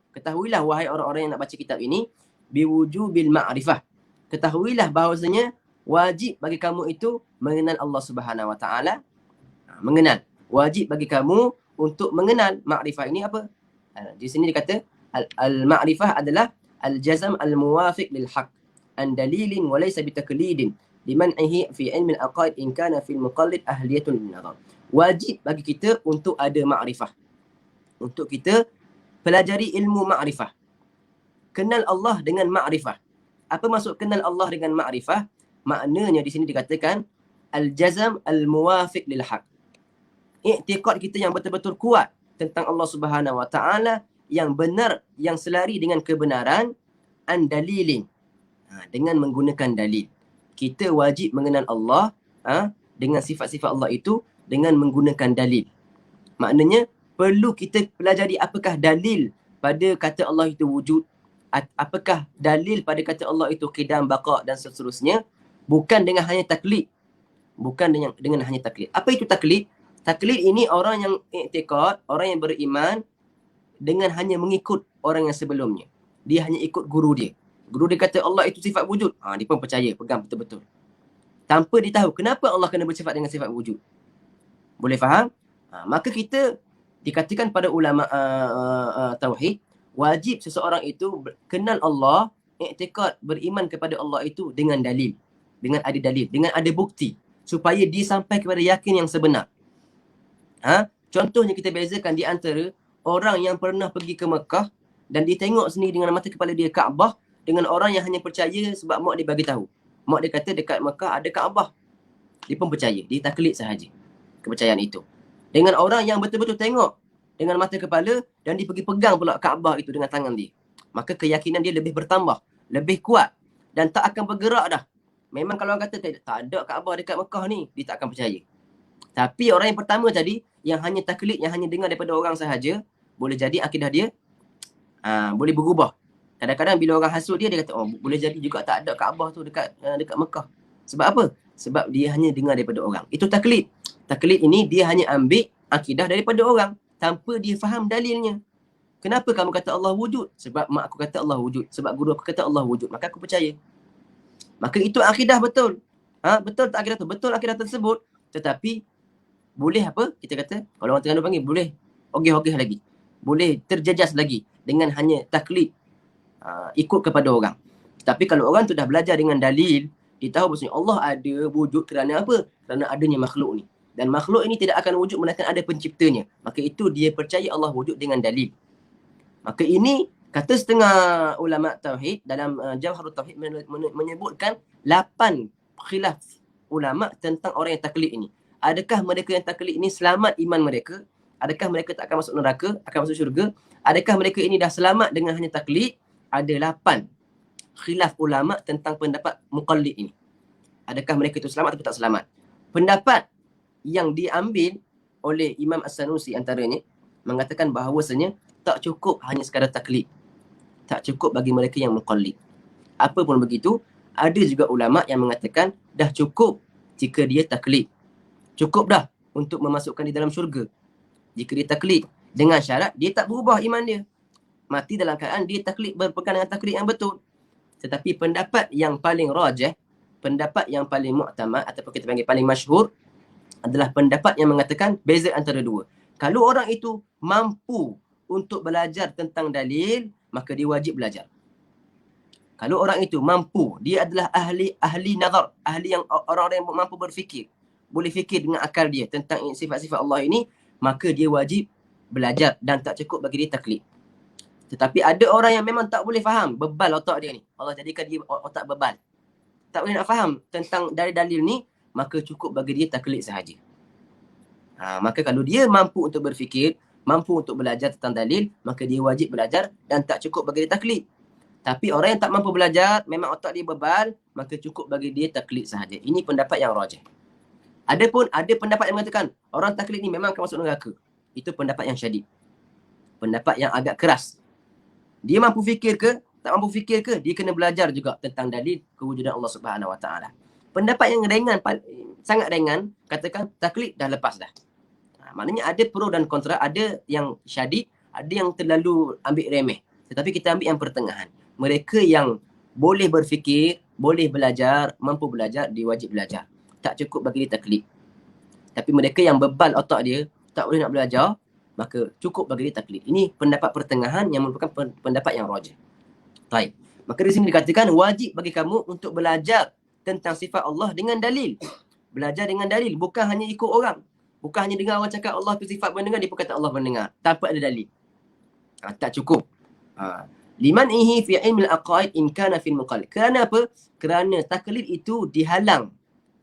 [SPEAKER 2] Ketahuilah wahai orang-orang yang nak baca kitab ini biwujubil ma'rifah. Ketahuilah bahawasanya wajib bagi kamu itu mengenal Allah Subhanahu Wa Taala. Mengenal. Wajib bagi kamu untuk mengenal. Ma'rifah ini apa? Di sini dikata al-ma'rifah adalah al-jazam al-muwafiq lil haqq an dalilin wa laysa bitaklidin liman'ihi fi ilmi al-aqaid in kana fil muqallid ahliyatun lin-nazar. Wajib bagi kita untuk ada ma'rifah. Untuk kita pelajari ilmu ma'rifah. Kenal Allah dengan ma'rifah. Apa maksud kenal Allah dengan ma'rifah? Maknanya di sini dikatakan al-jazam al-muwafiq lil haq. I'tiqad kita yang betul-betul kuat tentang Allah Subhanahu Wa Taala yang benar, yang selari dengan kebenaran, an dalilin. Dengan menggunakan dalil. Kita wajib mengenal Allah dengan sifat-sifat Allah itu dengan menggunakan dalil. Maknanya perlu kita pelajari apakah dalil pada kata Allah itu wujud, apakah dalil pada kata Allah itu qidam, baqa dan seterusnya, bukan dengan hanya taklid. Bukan dengan hanya taklid. Apa itu taklid? Taklid ini orang yang i'tiqad, orang yang beriman dengan hanya mengikut orang yang sebelumnya. Dia hanya ikut guru dia. Guru dia kata Allah itu sifat wujud. Dia pun percaya, pegang betul-betul. Tanpa dia tahu kenapa Allah kena bersifat dengan sifat wujud. Boleh faham? Maka kita dikatakan pada ulama tauhid, wajib seseorang itu kenal Allah, i'tiqad, beriman kepada Allah itu dengan dalil. Dengan ada dalil, dengan ada bukti. Supaya dia sampai kepada yakin yang sebenar. Contohnya kita bezakan di antara orang yang pernah pergi ke Mekah dan dia tengok sendiri dengan mata kepala dia Kaabah, dengan orang yang hanya percaya sebab mak dia bagi tahu. Mak dia kata dekat Mekah ada Kaabah. Dia pun percaya, dia taklid sahaja kepercayaan itu. Dengan orang yang betul-betul tengok dengan mata kepala dan dia pergi pegang pula Kaabah itu dengan tangan dia. Maka keyakinan dia lebih bertambah, lebih kuat dan tak akan bergerak dah. Memang kalau orang kata tak ada Kaabah dekat Mekah ni, dia tak akan percaya. Tapi orang yang pertama tadi, yang hanya taklid, yang hanya dengar daripada orang sahaja, boleh jadi akidah dia boleh berubah. Kadang-kadang bila orang hasut dia, dia kata, boleh jadi juga tak ada Kaabah tu dekat Mekah. Sebab apa? Sebab dia hanya dengar daripada orang. Itu taklid. Taklid ini dia hanya ambil akidah daripada orang tanpa dia faham dalilnya. Kenapa kamu kata Allah wujud? Sebab mak aku kata Allah wujud. Sebab guru aku kata Allah wujud. Maka aku percaya. Maka itu akidah betul. Betul tak akidah tu? Betul akidah tersebut. Tetapi boleh apa? Kita kata, kalau orang Terengganu panggil, boleh ogeh-ogeh lagi. Boleh terjejas lagi dengan hanya taklid, ikut kepada orang. Tapi kalau orang tu dah belajar dengan dalil, dia tahu maksudnya Allah ada wujud kerana apa? Kerana adanya makhluk ni. Dan makhluk ini tidak akan wujud melainkan ada penciptanya. Maka itu dia percaya Allah wujud dengan dalil. Maka ini kata setengah ulama tauhid dalam Jawharut Tauhid menyebutkan 8 khilaf ulama tentang orang yang taklid ini. Adakah mereka yang taklid ini selamat iman mereka? Adakah mereka tak akan masuk neraka, akan masuk syurga? Adakah mereka ini dah selamat dengan hanya taklid? Ada 8 khilaf ulama tentang pendapat muqallid ini. Adakah mereka itu selamat atau tak selamat? Pendapat yang diambil oleh Imam As-Sanusi antaranya mengatakan bahawasanya tak cukup hanya sekadar taklid. Tak cukup bagi mereka yang muqallid. Apa pun begitu, ada juga ulama yang mengatakan dah cukup jika dia taklid. Cukup dah untuk memasukkan di dalam syurga. Jika dia taklid, dengan syarat dia tak berubah iman dia. Mati dalam keadaan dia taklid, berpegang dengan taklid yang betul. Tetapi pendapat yang paling rajih, pendapat yang paling mu'tamad ataupun kita panggil paling masyhur adalah pendapat yang mengatakan beza antara dua. Kalau orang itu mampu untuk belajar tentang dalil, maka dia wajib belajar. Kalau orang itu mampu, dia adalah ahli nazar, ahli yang orang-orang yang mampu berfikir, boleh fikir dengan akal dia tentang sifat-sifat Allah ini, maka dia wajib belajar dan tak cukup bagi dia taklid. Tetapi ada orang yang memang tak boleh faham, bebal otak dia ni. Allah jadikan dia otak bebal. Tak boleh nak faham tentang dalil-dalil ni, maka cukup bagi dia taklid sahaja. Maka kalau dia mampu untuk berfikir, mampu untuk belajar tentang dalil, maka dia wajib belajar dan tak cukup bagi dia taklid. Tapi orang yang tak mampu belajar, memang otak dia bebal, maka cukup bagi dia taklid sahaja. Ini pendapat yang rajih. Adapun ada pendapat yang mengatakan orang taklid ni memang akan masuk neraka. Itu pendapat yang syadid. Pendapat yang agak keras. Dia mampu fikir ke? Tak mampu fikir ke? Dia kena belajar juga tentang dalil kewujudan Allah Subhanahu Wa Taala. Pendapat yang ringan, sangat ringan, katakan taklid dah lepas dah. Maknanya ada pro dan kontra, ada yang syadid, ada yang terlalu ambil remeh. Tetapi kita ambil yang pertengahan. Mereka yang boleh berfikir, boleh belajar, mampu belajar, dia wajib belajar. Tak cukup bagi dia taklid. Tapi mereka yang bebal otak dia, tak boleh nak belajar, maka cukup bagi dia taklid. Ini pendapat pertengahan yang merupakan pendapat yang rajih. Baik. Maka di sini dikatakan wajib bagi kamu untuk belajar tentang sifat Allah dengan dalil. Belajar dengan dalil, bukan hanya ikut orang. Bukan hanya dengar orang cakap Allah tu sifat mendengar, dia pun kata Allah mendengar. Tanpa ada dalil. Tak cukup. Liman ihi fi ilmi al-aqaid in kana fil muqallid. Kerana apa? Kerana taklid itu dihalang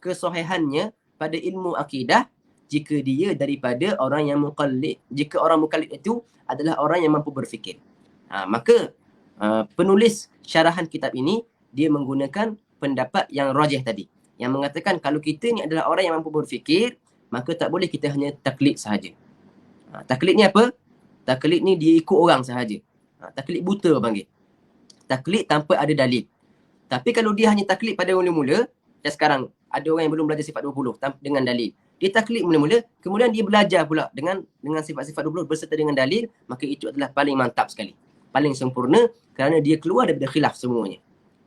[SPEAKER 2] kesahihannya pada ilmu akidah jika dia daripada orang yang muqallid. Jika orang muqallid itu adalah orang yang mampu berfikir. Maka penulis syarahan kitab ini dia menggunakan pendapat yang rajih tadi, yang mengatakan kalau kita ni adalah orang yang mampu berfikir, maka tak boleh kita hanya taklid sahaja. Taklid ni apa? Taklid ni dia ikut orang sahaja. Taklid buta panggil. Taklid tanpa ada dalil. Tapi kalau dia hanya taklid pada mula-mula, macam sekarang ada orang yang belum belajar sifat 20 dengan dalil. Dia taklid mula-mula, kemudian dia belajar pula dengan sifat-sifat 20 berserta dengan dalil, maka itu adalah paling mantap sekali. Paling sempurna kerana dia keluar daripada khilaf semuanya.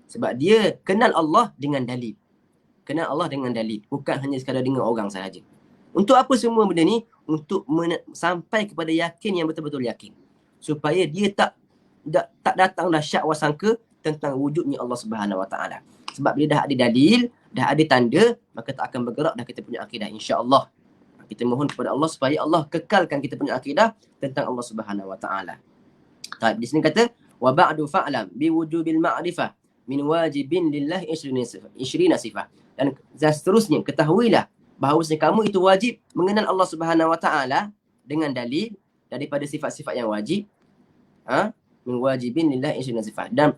[SPEAKER 2] Sebab dia kenal Allah dengan dalil. Kenal Allah dengan dalil. Bukan hanya sekadar dengar orang sahaja. Untuk apa semua benda ni? Untuk sampai kepada yakin yang betul-betul yakin. Supaya dia tak datang dah syak wasangka tentang wujudnya Allah Subhanahu Wa Taala. Sebab bila dah ada dalil, dah ada tanda, maka tak akan bergerak dah kita punya akidah, insya-Allah. Kita mohon kepada Allah supaya Allah kekalkan kita punya akidah tentang Allah Subhanahu Wa Taala. Baik, di sini kata wa ba'du fa'lam bi wujubil ma'rifah min wajibin lillahi 20 sifah. Dan seterusnya ketahuilah bahawa kamu itu wajib mengenal Allah Subhanahu Wa Taala dengan dalil daripada sifat-sifat yang wajib. Min wajibin lillahi 20 sifah. Dan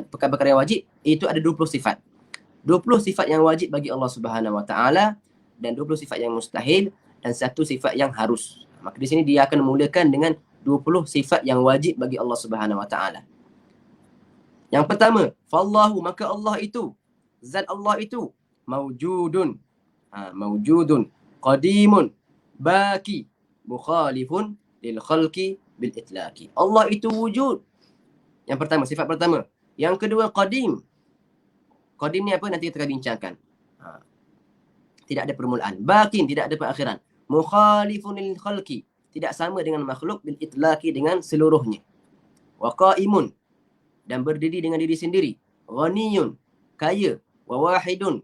[SPEAKER 2] perkara-perkara yang wajib itu ada 20 sifat. 20 sifat yang wajib bagi Allah Subhanahu Wa Taala dan 20 sifat yang mustahil dan satu sifat yang harus. Maka di sini dia akan mulakan dengan 20 sifat yang wajib bagi Allah Subhanahu Wa Taala. Yang pertama, fallahu, maka Allah itu, zat Allah itu maujudun. Maujudun, qadimun, baki, mukhalifun lil khalqi bil itlaqi. Allah itu wujud. Yang pertama, sifat pertama. Yang kedua, qadim. Qadim ni apa? Nanti kita akan bincangkan. Tidak ada permulaan. Bakin, tidak ada perakhiran. Mukhalifun lil khalqi, tidak sama dengan makhluk, bil itlaqi, dengan seluruhnya. Wa qaimun, dan berdiri dengan diri sendiri. Ghaniyun, kaya. Wa wahidun,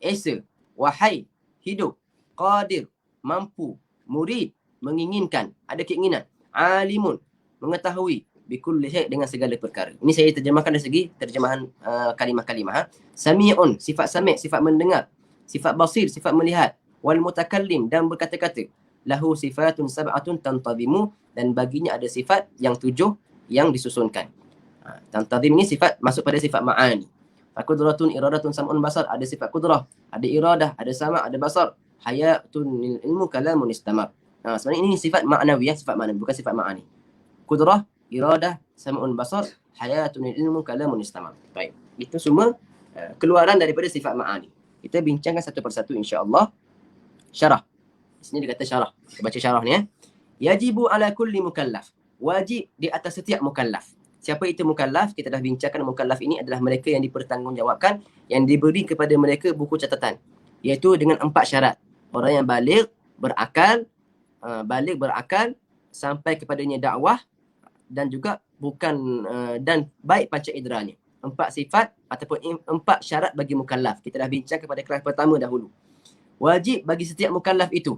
[SPEAKER 2] esa. Wahai, hidup. Qadir, mampu. Murid, menginginkan, ada keinginan. Alimun, mengetahui. Bikulli syai', dengan segala perkara. Ini saya terjemahkan dari segi terjemahan kalimah-kalimah. Sami'un, sifat sami', sifat mendengar. Sifat basir, sifat melihat. Wal mutakallim, dan berkata-kata. Lahu sifatun sab'atun tantadhimu, dan baginya ada sifat yang 7 yang disusunkan. Tantadhim ni sifat, masuk pada sifat ma'ani. Qudratun, iradatun, sam'un, basar, ada sifat kudrah, ada iradah, ada sama', ada basar. Hayatun, ilmu, kalamun, istamar. Sebenarnya ini sifat ma'nawiyah, sifat ma'nawi, bukan sifat ma'ani. Kudrah, iradah, sam'un, basar, hayatun, ilmu, kalamun, istamar. Baik, itu semua keluaran daripada sifat ma'ani. Kita bincangkan satu persatu insya-Allah. Syarah. Di sini dia kata syarah. Kita baca syarah ni. Yajibu ala kulli mukallaf. Wajib di atas setiap mukallaf. Siapa itu mukallaf? Kita dah bincangkan mukallaf ini adalah mereka yang dipertanggungjawabkan, yang diberi kepada mereka buku catatan. Iaitu dengan 4 syarat. Orang yang baligh, berakal, sampai kepadanya dakwah, dan juga dan baik panca inderanya. 4 sifat ataupun 4 syarat bagi mukallaf. Kita dah bincang kepada kelas pertama dahulu. Wajib bagi setiap mukallaf itu,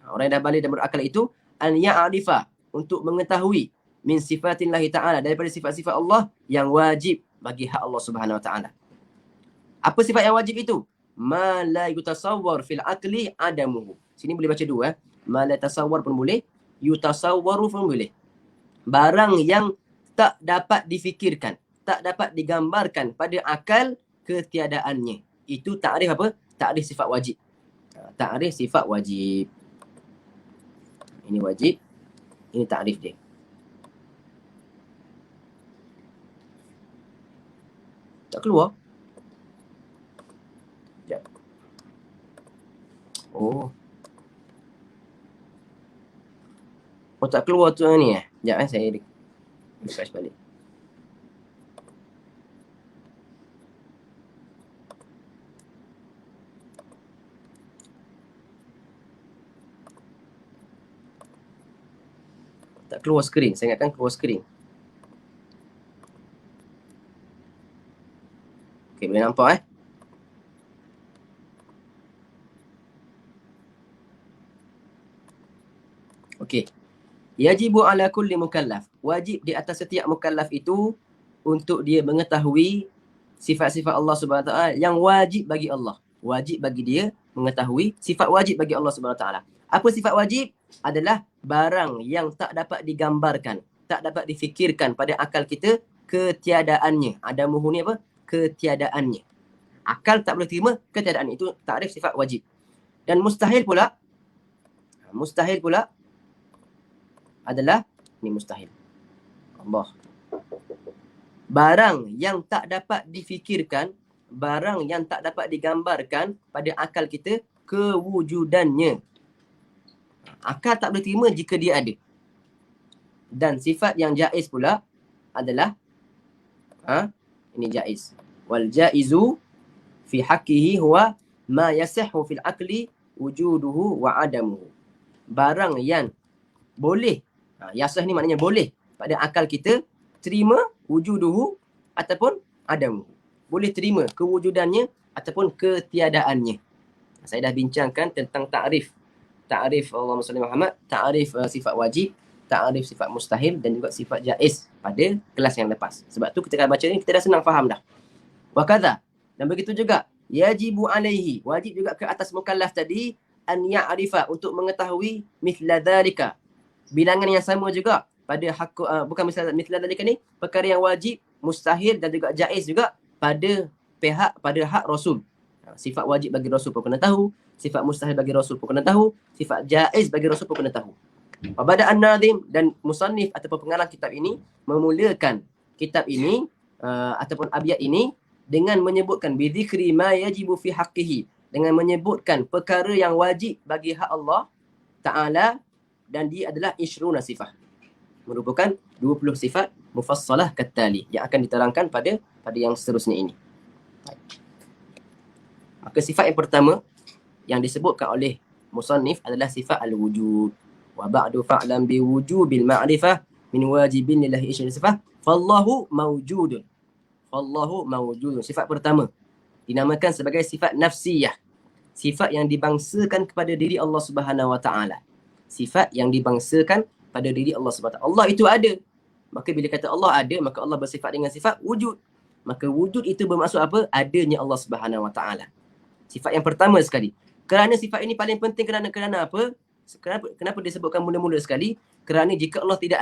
[SPEAKER 2] orang yang dah baligh dan berakal itu, an ya'rifa, untuk mengetahui, min sifatillahi ta'ala, daripada sifat-sifat Allah yang wajib bagi hak Allah Subhanahu Wa Ta'ala. Apa sifat yang wajib itu? Ma la yutasawwar fil aqli adamuhu. Sini boleh baca dua. Ma la tasawwar pun boleh, yutasawwaru pun boleh. Barang yang tak dapat difikirkan, tak dapat digambarkan pada akal ketiadaannya. Itu takrif apa? Takrif sifat wajib. Takrif sifat wajib. Ini wajib, ini takrif dia. Tak keluar. Sekejap. Oh, tak keluar tu ni eh. Sekejap saya refresh balik. Tak keluar skrin. Saya ingatkan keluar skrin. Okey, boleh nampak Okey. Yajibu ala kulli mukallaf. Wajib di atas setiap mukallaf itu untuk dia mengetahui sifat-sifat Allah Subhanahu Wa Taala yang wajib bagi Allah. Wajib bagi dia mengetahui sifat wajib bagi Allah Subhanahu Wa Taala. Apa sifat wajib? Adalah barang yang tak dapat digambarkan, tak dapat difikirkan pada akal kita ketiadaannya. Adamuhu ni apa? Ketiadaannya. Akal tak boleh terima ketiadaan itu, takrif sifat wajib. Dan mustahil pula adalah ini mustahil. Allah. Barang yang tak dapat difikirkan, barang yang tak dapat digambarkan pada akal kita kewujudannya. Akal tak boleh terima jika dia ada. Dan sifat yang jaiz pula adalah ini jaiz. Wal jaizu fi haqqihi huwa ma yasihhu fil aqli wujuduhu wa adamuhu. Barang yang boleh, yasih ni maknanya boleh pada akal kita terima wujuduhu ataupun adamuhu. Boleh terima kewujudannya ataupun ketiadaannya. Saya dah bincangkan tentang ta'rif Allahumma salli Muhammad, ta'rif sifat wajib, ta'rif sifat mustahil dan juga sifat jaiz pada kelas yang lepas. Sebab tu kita baca ni kita dah senang faham dah. Wa kadza, dan begitu juga yajibu alaihi, wajib juga ke atas mukallaf tadi an ya'rifa, untuk mengetahui mithla dzalika, bilangan yang sama juga pada hak, bukan mithla dzalika ni perkara yang wajib, mustahil dan juga jaiz juga pada hak Rasul. Sifat wajib bagi Rasul pun kena tahu, sifat mustahil bagi Rasul pun kena tahu, sifat jaiz bagi Rasul pun kena tahu. Wabada an-nadhim, dan musannif ataupun pengarang kitab ini memulakan kitab ini ataupun abyat ini dengan menyebutkan bidzikri ma yajibu fi haqqihi, dengan menyebutkan perkara yang wajib bagi hak Allah Ta'ala, dan dia adalah 20 sifat. Merupakan 20 sifat mufassalah katali yang akan diterangkan pada yang seterusnya ini. Maka sifat yang pertama yang disebutkan oleh musannif adalah sifat al-wujud. Wa ba'du fa'lam bi wujubil ma'rifah min wajibin lillahi sifat fallahu mawjudun. Fallahu mawjudun. Sifat pertama dinamakan sebagai sifat nafsiyah. Sifat yang dibangsakan kepada diri Allah Subhanahu Wa Taala. Sifat yang dibangsakan pada diri Allah Subhanahu Wa Taala. Allah itu ada. Maka bila kata Allah ada, maka Allah bersifat dengan sifat wujud. Maka wujud itu bermaksud apa? Adanya Allah Subhanahu Wa Taala. Sifat yang pertama sekali. Kerana sifat ini paling penting kerana apa? Kenapa disebutkan mula-mula sekali? Kerana jika Allah tidak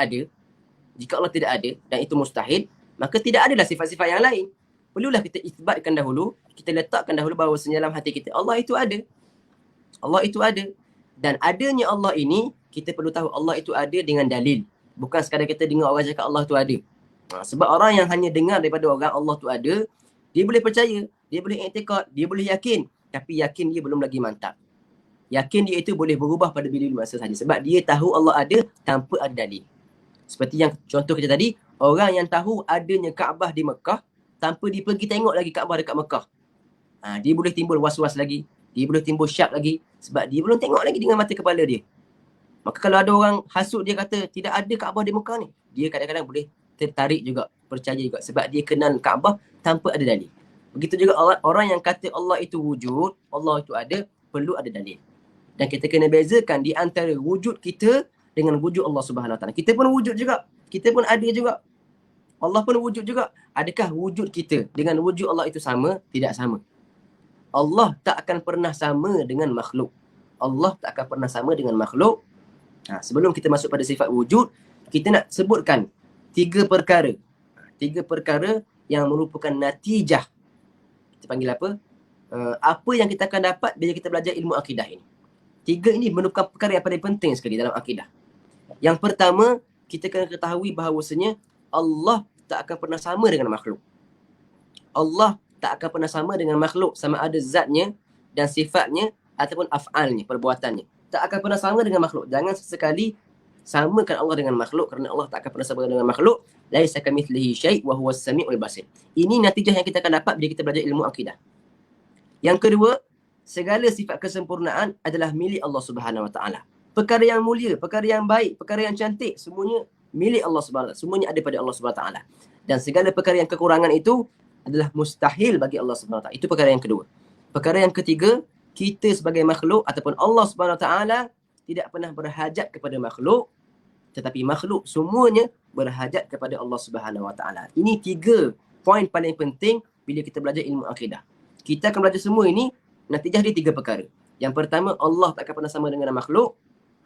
[SPEAKER 2] ada dan itu mustahil, maka tidak adalah sifat-sifat yang lain. Perlulah kita isbatkan dahulu, kita letakkan dahulu bahawa dalam hati kita Allah itu ada. Allah itu ada. Dan adanya Allah ini, kita perlu tahu Allah itu ada dengan dalil. Bukan sekadar kita dengar orang cakap Allah itu ada. Sebab orang yang hanya dengar daripada orang Allah itu ada, dia boleh percaya, dia boleh i'tikad, dia boleh yakin. Tapi yakin dia belum lagi mantap. Yakin dia itu boleh berubah pada bila masa sahaja. Sebab dia tahu Allah ada tanpa ada dalil. Seperti yang contoh kita tadi, orang yang tahu adanya Kaabah di Mekah, tanpa dia pergi tengok lagi Kaabah dekat Mekah. Dia boleh timbul was-was lagi. Dia boleh timbul syak lagi. Sebab dia belum tengok lagi dengan mata kepala dia. Maka kalau ada orang hasut dia kata tidak ada Kaabah di Mekah ni, dia kadang-kadang boleh tertarik juga, percaya juga. Sebab dia kenal Kaabah tanpa ada dalil. Begitu juga orang yang kata Allah itu wujud, Allah itu ada, perlu ada dalil. Dan kita kena bezakan di antara wujud kita dengan wujud Allah Subhanahu Wa Taala. Kita pun wujud juga. Kita pun ada juga. Allah pun wujud juga. Adakah wujud kita dengan wujud Allah itu sama? Tidak sama. Allah tak akan pernah sama dengan makhluk. Allah tak akan pernah sama dengan makhluk. Sebelum kita masuk pada sifat wujud, kita nak sebutkan 3 perkara. 3 perkara yang merupakan natijah. Kita panggil apa? Apa yang kita akan dapat bila kita belajar ilmu akidah ini. 3 ini merupakan perkara yang paling penting sekali dalam akidah. Yang pertama, kita kena ketahui bahawasanya Allah tak akan pernah sama dengan makhluk. Allah tak akan pernah sama dengan makhluk, sama ada zatnya dan sifatnya ataupun af'alnya, perbuatannya. Tak akan pernah sama dengan makhluk. Jangan sesekali samakan Allah dengan makhluk, kerana Allah tak akan pernah sama dengan makhluk. Laisa kamitslihi syai' wa huwas sami'ul basir. Ini natijah yang kita akan dapat bila kita belajar ilmu akidah. Yang kedua, segala sifat kesempurnaan adalah milik Allah Subhanahu Wa Taala. Perkara yang mulia, perkara yang baik, perkara yang cantik, semuanya milik Allah Subhanahu Wa Taala. Semuanya ada pada Allah Subhanahu Wa Taala. Dan segala perkara yang kekurangan itu adalah mustahil bagi Allah Subhanahu Wa Taala. Itu perkara yang kedua. Perkara yang ketiga, kita sebagai makhluk ataupun Allah Subhanahu Wa Taala tidak pernah berhajat kepada makhluk, tetapi makhluk semuanya berhajat kepada Allah Subhanahu Wa Taala. Ini 3 poin paling penting bila kita belajar ilmu akidah. Kita akan belajar semua ini, natijah dia 3 perkara. Yang pertama, Allah tak akan pernah sama dengan makhluk,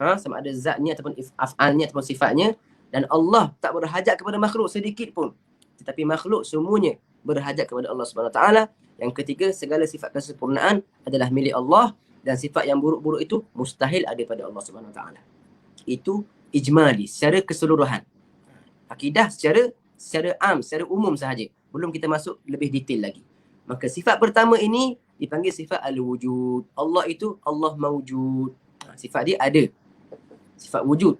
[SPEAKER 2] sama ada zatnya ataupun af'alnya ataupun sifatnya, dan Allah tak berhajat kepada makhluk sedikit pun. Tetapi makhluk semuanya berhajat kepada Allah Subhanahu Wa Taala. Yang ketiga, segala sifat kesempurnaan adalah milik Allah, dan sifat yang buruk-buruk itu mustahil ada pada Allah Subhanahu Wa Taala. Itu ijmali, secara keseluruhan. Akidah secara secara umum sahaja. Belum kita masuk lebih detail lagi. Maka sifat pertama ini dipanggil sifat al-wujud. Allah itu Allah mawjud. Sifat dia ada. Sifat wujud.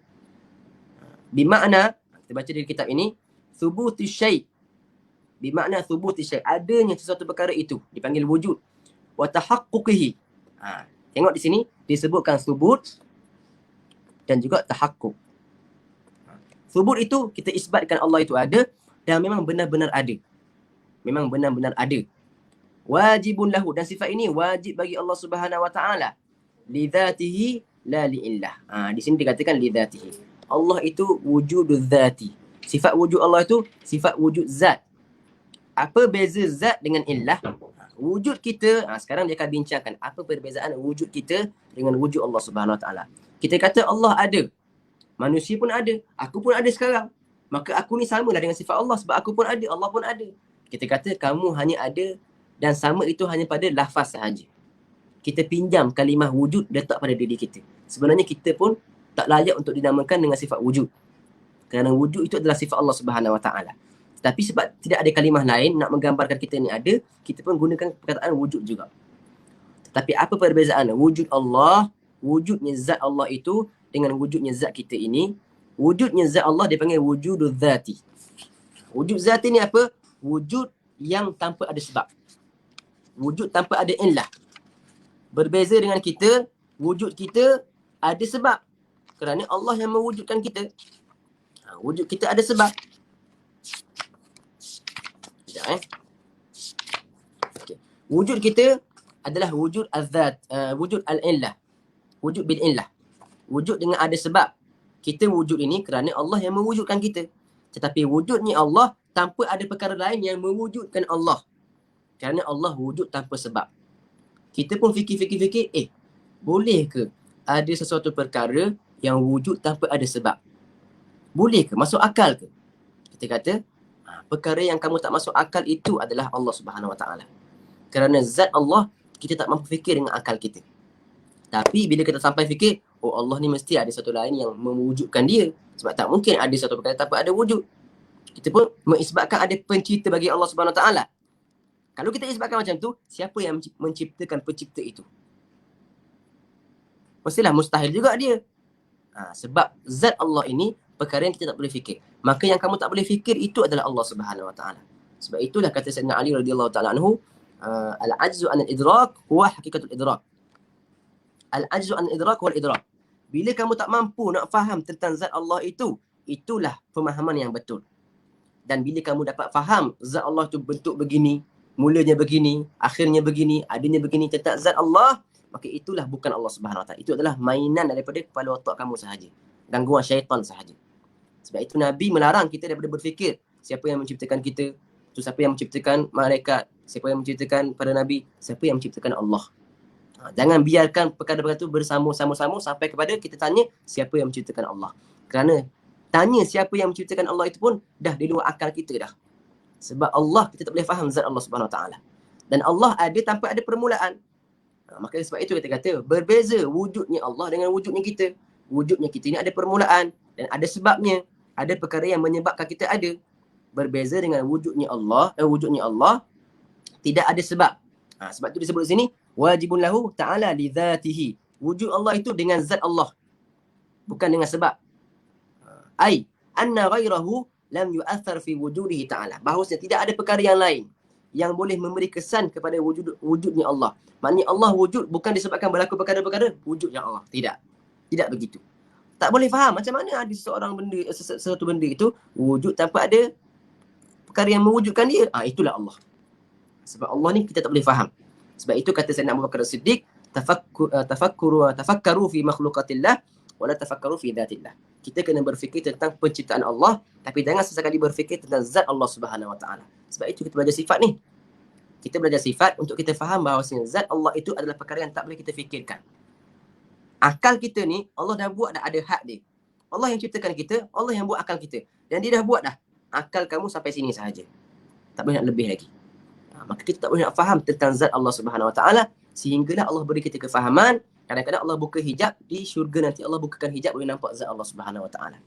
[SPEAKER 2] Bimakna, kita baca di kitab ini, thubuti syai'. Bimakna thubuti syai'. Adanya sesuatu perkara itu dipanggil wujud. Wa tahaqquqihi. Tengok di sini disebutkan thubut dan juga tahakkuk. Thubut itu kita isbatkan Allah itu ada dan memang benar-benar ada. Memang benar-benar ada. Wajibun lahu, dan sifat ini wajib bagi Allah Subhanahu wa taala. Li dzatihi la li illah. Di sini dikatakan li dzatihi. Allah itu wujudul dzati. Sifat wujud Allah itu sifat wujud zat. Apa beza zat dengan illah? Wujud kita, sekarang dia akan bincangkan apa perbezaan wujud kita dengan wujud Allah Subhanahu wa taala. Kita kata Allah ada. Manusia pun ada. Aku pun ada sekarang. Maka aku ni samalah dengan sifat Allah sebab aku pun ada, Allah pun ada. Kita kata kamu hanya ada dan sama itu hanya pada lafaz sahaja. Kita pinjam kalimah wujud letak pada diri kita. Sebenarnya kita pun tak layak untuk dinamakan dengan sifat wujud. Kerana wujud itu adalah sifat Allah Subhanahu wa taala. Tapi sebab tidak ada kalimah lain nak menggambarkan kita ni ada, kita pun gunakan perkataan wujud juga. Tetapi apa perbezaan wujud Allah, wujudnya zat Allah itu dengan wujudnya zat kita ini? Wujudnya zat Allah dipanggil wujudul dzati. Wujud zati ni apa? Wujud yang tanpa ada sebab. Wujud tanpa ada illah. Berbeza dengan kita, wujud kita ada sebab. Kerana Allah yang mewujudkan kita. Wujud kita ada sebab. Sekejap Okay. Wujud kita adalah wujud al-zat, wujud al-illah. Wujud bil-illah. Wujud dengan ada sebab. Kita wujud ini kerana Allah yang mewujudkan kita. Tetapi wujudnya Allah tanpa ada perkara lain yang mewujudkan Allah. Kerana Allah wujud tanpa sebab. Kita pun fikir-fikir, boleh ke ada sesuatu perkara yang wujud tanpa ada sebab? Boleh ke? Masuk akal ke? Kita kata, perkara yang kamu tak masuk akal itu adalah Allah Subhanahu wa taala. Kerana zat Allah, kita tak mampu fikir dengan akal kita. Tapi bila kita sampai fikir, oh Allah ni mesti ada satu lain yang mewujudkan dia. Sebab tak mungkin ada satu perkara tanpa ada wujud. Kita pun mengisbatkan ada pencipta bagi Allah Subhanahu wa taala. Kalau kita isbatkan macam tu, siapa yang menciptakan pencipta itu? Mestilah mustahil juga dia. Sebab zat Allah ini perkara yang kita tak boleh fikir. Maka yang kamu tak boleh fikir itu adalah Allah Subhanahu wa taala. Sebab itulah kata Sayyidina Ali radhiyallahu taala anhu, al-ajzu an al-idrak huwa hakikatul idrak. Al-ajzu an al-idrak huwa al-idrak. Bila kamu tak mampu nak faham tentang zat Allah itu, itulah pemahaman yang betul. Dan bila kamu dapat faham zat Allah itu bentuk begini, mulanya begini, akhirnya begini, adanya begini tentang zat Allah, maka itulah bukan Allah Subhanahu wa taala. Itu adalah mainan daripada kepala otak kamu sahaja. Gangguan syaitan sahaja. Sebab itu Nabi melarang kita daripada berfikir siapa yang menciptakan kita, tu siapa yang menciptakan malaikat, siapa yang menciptakan para nabi, siapa yang menciptakan Allah. Jangan biarkan perkara-perkara itu bersama-sama sampai kepada kita tanya siapa yang menciptakan Allah. Kerana tanya siapa yang menciptakan Allah itu pun dah di luar akal kita dah. Sebab Allah, kita tak boleh faham zat Allah Subhanahu wa taala. Dan Allah ada tanpa ada permulaan. Maka sebab itu kita kata berbeza wujudnya Allah dengan wujudnya kita. Wujudnya kita ini ada permulaan dan ada sebabnya. Ada perkara yang menyebabkan kita ada. Berbeza dengan wujudnya Allah tidak ada sebab. Sebab itu disebut di sini wajibun lahu ta'ala li dzatihi. Wujud Allah itu dengan zat Allah. Bukan dengan sebab. Ai anna ghairahu lam yu'athar fi wujudihi ta'ala. Bahawasanya tidak ada perkara yang lain yang boleh memberi kesan kepada wujudnya Allah. Maknanya Allah wujud bukan disebabkan berlaku perkara-perkara wujudnya Allah. Tidak. Tidak begitu. Tak boleh faham macam mana ada sesuatu benda itu wujud tanpa ada perkara yang mewujudkan dia. Itulah Allah. Sebab Allah ni kita tak boleh faham. Sebab itu kata Sayyidina Abu Bakar As-Siddiq, tafakkaru fi makhluqatillah wa la tafakkaru fi dhatillah. Kita kena berfikir tentang penciptaan Allah, tapi jangan sesekali berfikir tentang zat Allah Subhanahu wa taala. Sebab itu kita belajar sifat ni. Kita belajar sifat untuk kita faham bahawasanya zat Allah itu adalah perkara yang tak boleh kita fikirkan. Akal kita ni Allah dah buat dah ada had dia. Allah yang ciptakan kita, Allah yang buat akal kita. Dan dia dah buat dah. Akal kamu sampai sini sahaja. Tak boleh nak lebih lagi. Maka kita tak boleh nak faham tentang zat Allah Subhanahu wa taala sehinggalah Allah beri kita kefahaman Kadang-kadang Allah buka hijab di syurga nanti, Allah bukakan hijab boleh nampak zat Allah Subhanahu Wa Taala.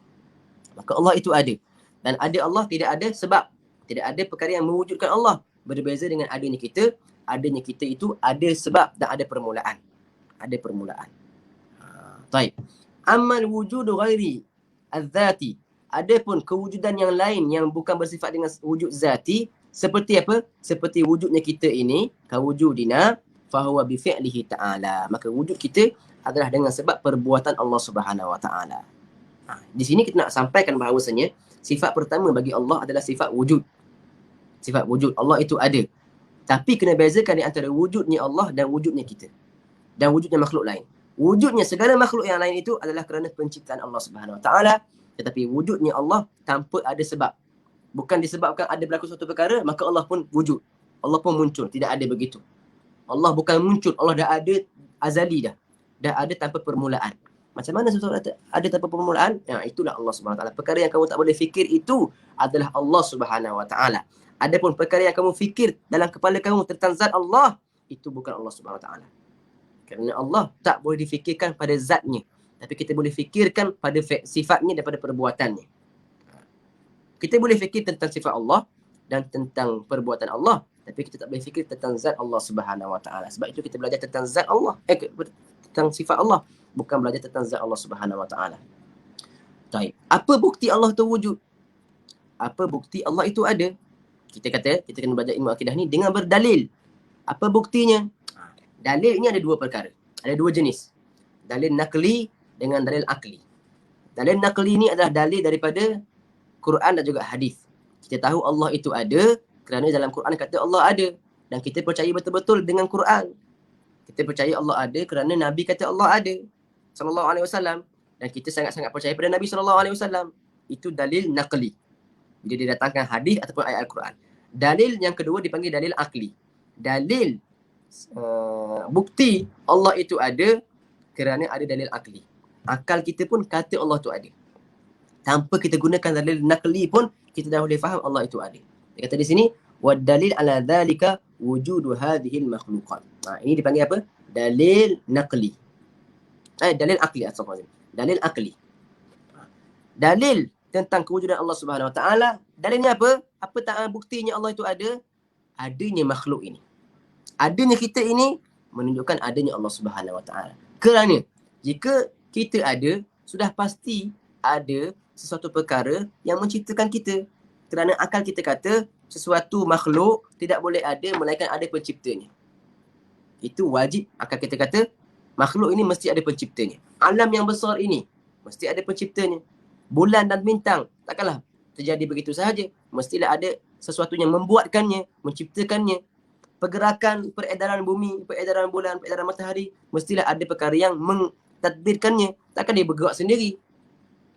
[SPEAKER 2] Maka Allah itu ada. Dan ada Allah tidak ada sebab. Tidak ada perkara yang mewujudkan Allah. Berbeza dengan adanya kita. Adanya kita itu ada sebab dan ada permulaan. Ada permulaan. Baik. Amal wujudu ghairi az-zati. Adapun kewujudan yang lain yang bukan bersifat dengan wujud zati, seperti apa? Seperti wujudnya kita ini, kawujudina fahuwa bi fi'lihi ta'ala. Maka wujud kita adalah dengan sebab perbuatan Allah Subhanahu Wa Taala. Di sini kita nak sampaikan bahawasanya sifat pertama bagi Allah adalah sifat wujud. Sifat wujud. Allah itu ada. Tapi kena bezakan di antara wujudnya Allah dan wujudnya kita. Dan wujudnya makhluk lain. Wujudnya segala makhluk yang lain itu adalah kerana penciptaan Allah Subhanahu Wa Taala. Tetapi wujudnya Allah tanpa ada sebab. Bukan disebabkan ada berlaku suatu perkara, maka Allah pun wujud. Allah pun muncul. Tidak ada begitu. Allah bukan muncul. Allah dah ada azali dah. Dah ada tanpa permulaan. Macam mana sesuatu ada tanpa permulaan? Itulah Allah Subhanahu Wa Taala. Perkara yang kamu tak boleh fikir itu adalah Allah Subhanahu Wa Taala. Adapun perkara yang kamu fikir dalam kepala kamu tentang zat Allah, itu bukan Allah Subhanahu Wa Taala. Kerana Allah tak boleh difikirkan pada zatnya. Tapi kita boleh fikirkan pada sifatnya daripada perbuatannya. Kita boleh fikir tentang sifat Allah dan tentang perbuatan Allah. Tapi kita tak boleh fikir tentang zat Allah Subhanahu Wa Taala. Sebab itu kita belajar tentang zat Allah. Tentang sifat Allah. Bukan belajar tentang zat Allah Subhanahu Wa Taala. Baik. Apa bukti Allah itu wujud? Apa bukti Allah itu ada? Kita kata, kita kena belajar ilmu akidah ni dengan berdalil. Apa buktinya? Dalil ni ada dua perkara. Ada dua jenis. Dalil naqli dengan dalil akli. Dalil naqli ni adalah dalil daripada Quran dan juga hadis. Kita tahu Allah itu ada kerana dalam Quran kata Allah ada. Dan kita percaya betul-betul dengan Quran. Kita percaya Allah ada kerana Nabi kata Allah ada. Sallallahu alaihi wasallam. Dan kita sangat-sangat percaya pada Nabi sallallahu alaihi wasallam. Itu dalil naqli. Dia didatangkan hadis ataupun ayat Al-Quran. Dalil yang kedua dipanggil dalil akli. Dalil bukti Allah itu ada kerana ada dalil akli. Akal kita pun kata Allah itu ada. Tanpa kita gunakan dalil naqli pun kita dah boleh faham Allah itu ada. Dia kata di sini wa dalil ala dhalika wujudu hadhihi al-makhluqat. Ini dipanggil apa? Dalil naqli. Dalil akli, astagfirullah. Dalil akli. Dalil tentang kewujudan Allah Subhanahu Wa Taala. Dalilnya apa? Apa buktinya Allah itu ada? Adanya makhluk ini. Adanya kita ini menunjukkan adanya Allah Subhanahu Wa Taala. Kerana jika kita ada, sudah pasti ada sesuatu perkara yang menciptakan kita. Kerana akal kita kata sesuatu makhluk tidak boleh ada melainkan ada penciptanya. Itu wajib akal kita kata makhluk ini mesti ada penciptanya. Alam yang besar ini mesti ada penciptanya. Bulan dan bintang takkanlah terjadi begitu sahaja. Mestilah ada sesuatu yang membuatkannya, menciptakannya. Pergerakan, peredaran bumi, peredaran bulan, peredaran matahari, mestilah ada perkara yang mentadbirkannya. Takkan dia bergerak sendiri.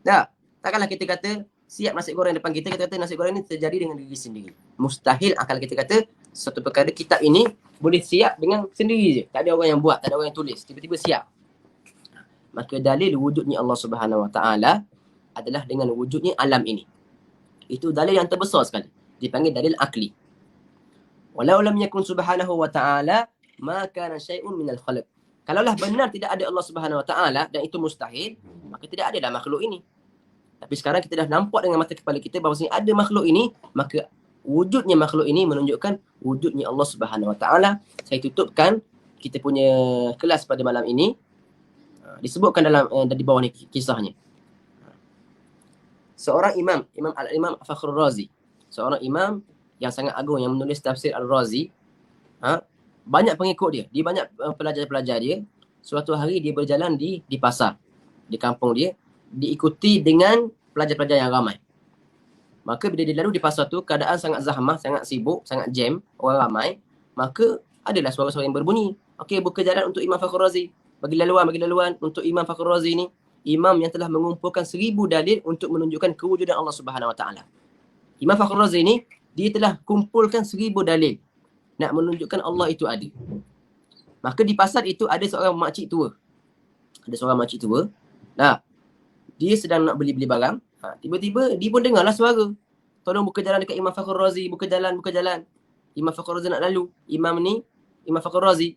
[SPEAKER 2] Tak? Takkanlah kita kata siap nasi goreng depan kita kata nasi goreng ini terjadi dengan diri sendiri. Mustahil akal kita kata satu perkara kitab ini boleh siap dengan sendiri je. Tak ada orang yang buat, tak ada orang yang tulis. Tiba-tiba siap. Maka dalil wujudnya Allah Subhanahu Wa Taala adalah dengan wujudnya alam ini. Itu dalil yang terbesar sekali. Dipanggil dalil akli. Walau lam yakun subhanahu wa ta'ala ma kana syai'un minal khalq. Kalaulah benar tidak ada Allah Subhanahu wa taala dan itu mustahil, maka tidak ada dah makhluk ini. Tapi sekarang kita dah nampak dengan mata kepala kita bahawa ada makhluk ini, maka wujudnya makhluk ini menunjukkan wujudnya Allah Subhanahu wa taala. Saya tutupkan kita punya kelas pada malam ini. Disebutkan dalam di bawah ni kisahnya. Seorang Imam Fakhrul Razi, seorang imam yang sangat agung yang menulis tafsir Al-Razi, banyak pengikut dia. Dia banyak pelajar-pelajar dia. Suatu hari dia berjalan di pasar, di kampung dia, diikuti dengan pelajar-pelajar yang ramai. Maka bila dia lalu di pasar tu, keadaan sangat zahmah, sangat sibuk, sangat jam, orang ramai. Maka adalah suara-suara yang berbunyi. Okey, buka jalan untuk Imam Fakhrul Razi. Bagi laluan untuk Imam Fakhrul Razi ni. Imam yang telah mengumpulkan 1000 dalil untuk menunjukkan kewujudan Allah Subhanahu Wa Taala. Imam Fakhrul Razi ni, dia telah kumpulkan 1000 dalil nak menunjukkan Allah itu ada. Maka di pasar itu ada seorang makcik tua. Ada seorang makcik tua. Nah, dia sedang nak beli-beli barang. Tiba-tiba dia pun dengarlah suara. Tolong buka jalan dekat Imam Fakhrul Razi. Buka jalan. Imam Fakhrul Razi nak lalu. Imam Fakhrul Razi.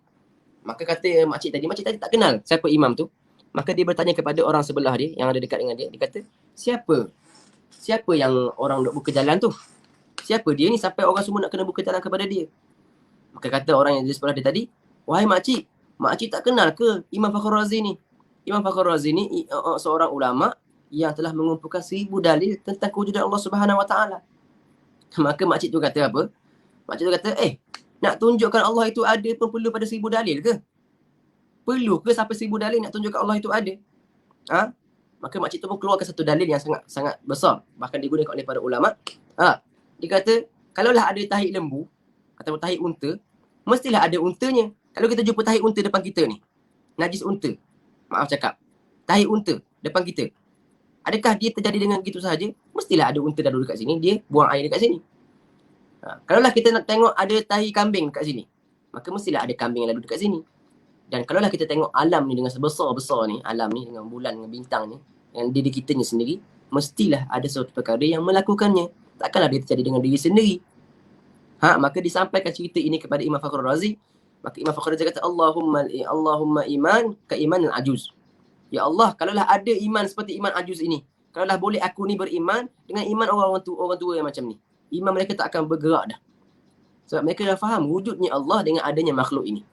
[SPEAKER 2] Maka kata makcik tadi tak kenal siapa imam tu. Maka dia bertanya kepada orang sebelah dia yang ada dekat dengan dia. Dia kata, siapa yang orang duk buka jalan tu? Siapa dia ni sampai orang semua nak kena buka jalan kepada dia? Maka kata orang yang di sebelah dia tadi, wahai makcik tak kenal ke Imam Fakhr Razi ni? Imam Fakhr Razi ni seorang ulama yang telah mengumpulkan 1000 dalil tentang kewujudan Allah Subhanahu Wa Taala. Maka makcik tu kata apa? Makcik tu kata, nak tunjukkan Allah itu ada pun perlu pada 1000 dalil ke? Perlu ke sampai 1000 dalil nak tunjukkan Allah itu ada? Ha? Maka makcik tu pun keluarkan satu dalil yang sangat besar. Bahkan digunakan oleh para ulama. Dia kata, kalaulah ada tahi lembu atau tahi unta, mestilah ada untanya. Kalau kita jumpa tahi unta depan kita ni, najis unta, maaf cakap, tahi unta depan kita, adakah dia terjadi dengan begitu sahaja? Mestilah ada unta lalu dekat sini, dia buang air dekat sini. Kalaulah kita nak tengok ada tahi kambing dekat sini, maka mestilah ada kambing yang lalu dekat sini. Dan kalaulah kita tengok alam ni dengan sebesar-besar ni, alam ni dengan bulan, dengan bintang ni, dengan diri kitanya sendiri, mestilah ada suatu perkara yang melakukannya. Takkanlah dia terjadi dengan diri sendiri. Maka disampaikan cerita ini kepada Imam Fakhr Razi. Maka Imam Fakhr Razi kata, Allahumma iman ka iman al-ajuz. Ya Allah, kalaulah ada iman seperti iman ajuz ini, kalaulah boleh aku ni beriman dengan iman orang tua yang macam ni, iman mereka tak akan bergerak dah. Sebab mereka dah faham wujudnya Allah dengan adanya makhluk ini.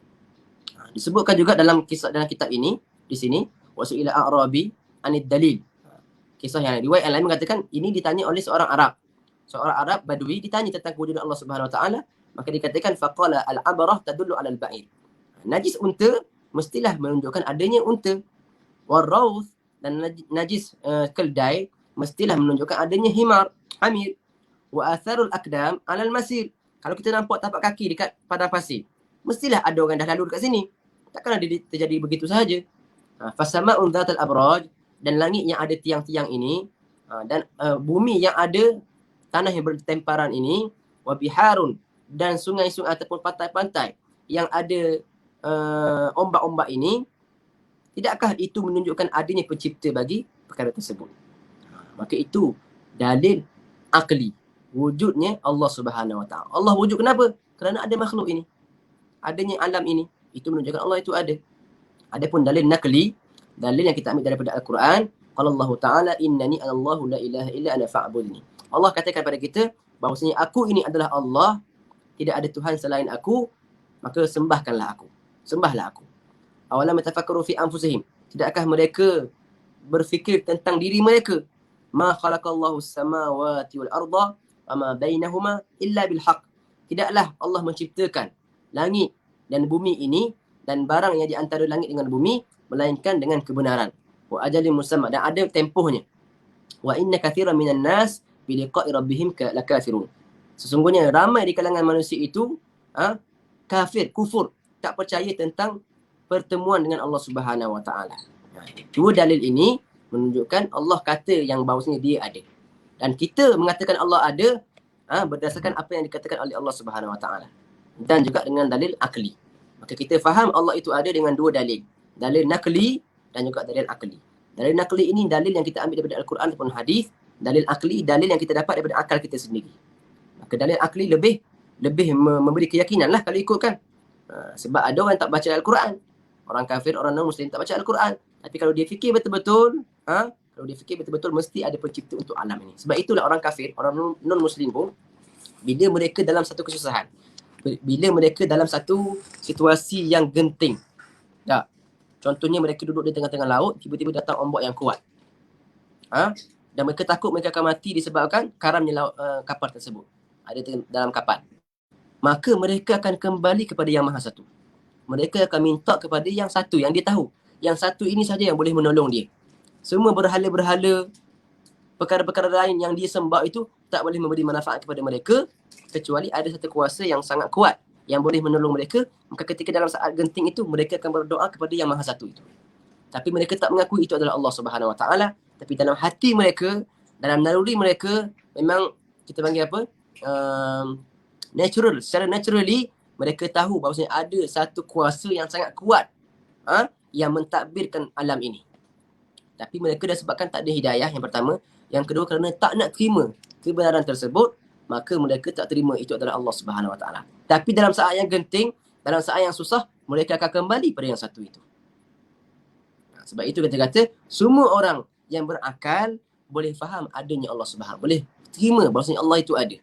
[SPEAKER 2] Disebutkan juga dalam kitab ini, di sini, wasu'ila a'rabi anid dalil. Kisah yang riwayat yang lain mengatakan ini ditanya oleh seorang Arab. Seorang Arab Badui ditanya tentang kewujudan Allah Subhanahu Wa Taala, maka dikatakan faqala al-abrah tadullu 'ala al-ba'ir. Najis unta mestilah menunjukkan adanya unta. Warauth dan najis keldai mestilah menunjukkan adanya hamir. Wa atharul aqdam 'ala al-masir. Kalau kita nampak tapak kaki dekat padang pasir, mestilah ada orang dah lalu dekat sini. Takkanlah dia terjadi begitu sahaja. Fasama'un dhatal abraj, dan langit yang ada tiang-tiang ini, dan bumi yang ada tanah yang bertemparan ini, wa biharun, dan sungai-sungai ataupun pantai-pantai yang ada ombak-ombak ini, tidakkah itu menunjukkan adanya pencipta bagi perkara tersebut? Maka itu dalil akli wujudnya Allah Subhanahu Wa Taala. Allah wujud kenapa? Kerana ada makhluk ini, adanya alam ini, itu menunjukkan Allah itu ada. Adapun dalil nakli, dalil yang kita ambil daripada Al-Quran, qala Allah Taala innani anallahu la ilaha illa ana fa'budni. Allah katakan kepada kita bahawasanya aku ini adalah Allah, tidak ada Tuhan selain aku, maka sembahlah aku. Awalam yatafakkaru fi anfusihim, tidakkah mereka berfikir tentang diri mereka? Ma khalaqallahu as-samawati wal arda wa ma bainahuma illa bil haqq. Tidaklah Allah menciptakan langit dan bumi ini dan barang yang di antara langit dengan bumi melainkan dengan kebenaran. Wa ajalin musamma, dan ada tempohnya. Wa inna kathiran minan nas bi liqa'i rabbihim lakafirun. Sesungguhnya ramai di kalangan manusia itu kufur, tak percaya tentang pertemuan dengan Allah Subhanahu Wa Taala. Dua dalil ini menunjukkan Allah kata yang bahawasanya dia ada. Dan kita mengatakan Allah ada berdasarkan apa yang dikatakan oleh Allah Subhanahu Wa Taala. Dan juga dengan dalil akli. Maka kita faham Allah itu ada dengan dua dalil. Dalil nakli dan juga dalil akli. Dalil nakli ini dalil yang kita ambil daripada Al-Quran ataupun hadis. Dalil akli, dalil yang kita dapat daripada akal kita sendiri. Maka dalil akli lebih memberi keyakinan lah kalau ikutkan. Sebab ada orang tak baca Al-Quran. Orang kafir, orang non-Muslim tak baca Al-Quran. Tapi kalau dia fikir betul-betul, mesti ada pencipta untuk alam ini. Sebab itulah orang kafir, orang non-Muslim pun, bila mereka dalam satu kesusahan, bila mereka dalam satu situasi yang genting, contohnya mereka duduk di tengah-tengah laut, tiba-tiba datang ombak yang kuat, dan mereka takut mereka akan mati disebabkan karamnya kapal tersebut, ada dalam kapal. Maka mereka akan kembali kepada Yang Maha Satu. Mereka akan minta kepada yang satu, yang dia tahu. Yang satu ini saja yang boleh menolong dia. Semua berhala-berhala, perkara-perkara lain yang dia sembah itu tak boleh memberi manfaat kepada mereka, kecuali ada satu kuasa yang sangat kuat yang boleh menolong mereka. Maka ketika dalam saat genting itu, mereka akan berdoa kepada Yang Maha Satu itu. Tapi mereka tak mengakui itu adalah Allah Subhanahu Wa Taala. Tapi dalam hati mereka, dalam naluri mereka, memang kita panggil apa? Natural. Secara naturally, mereka tahu bahawasanya ada satu kuasa yang sangat kuat yang mentadbirkan alam ini. Tapi mereka dah sebabkan tak ada hidayah, yang pertama. Yang kedua, kerana tak nak terima kebenaran tersebut, maka mereka tak terima itu adalah Allah Subhanahu Wa Taala. Tapi dalam saat yang genting, Dalam saat yang susah, mereka akan kembali pada yang satu itu. Sebab itu kita kata, semua orang yang berakal boleh faham adanya Allah Subhanahu. Boleh terima bahawasanya Allah itu ada.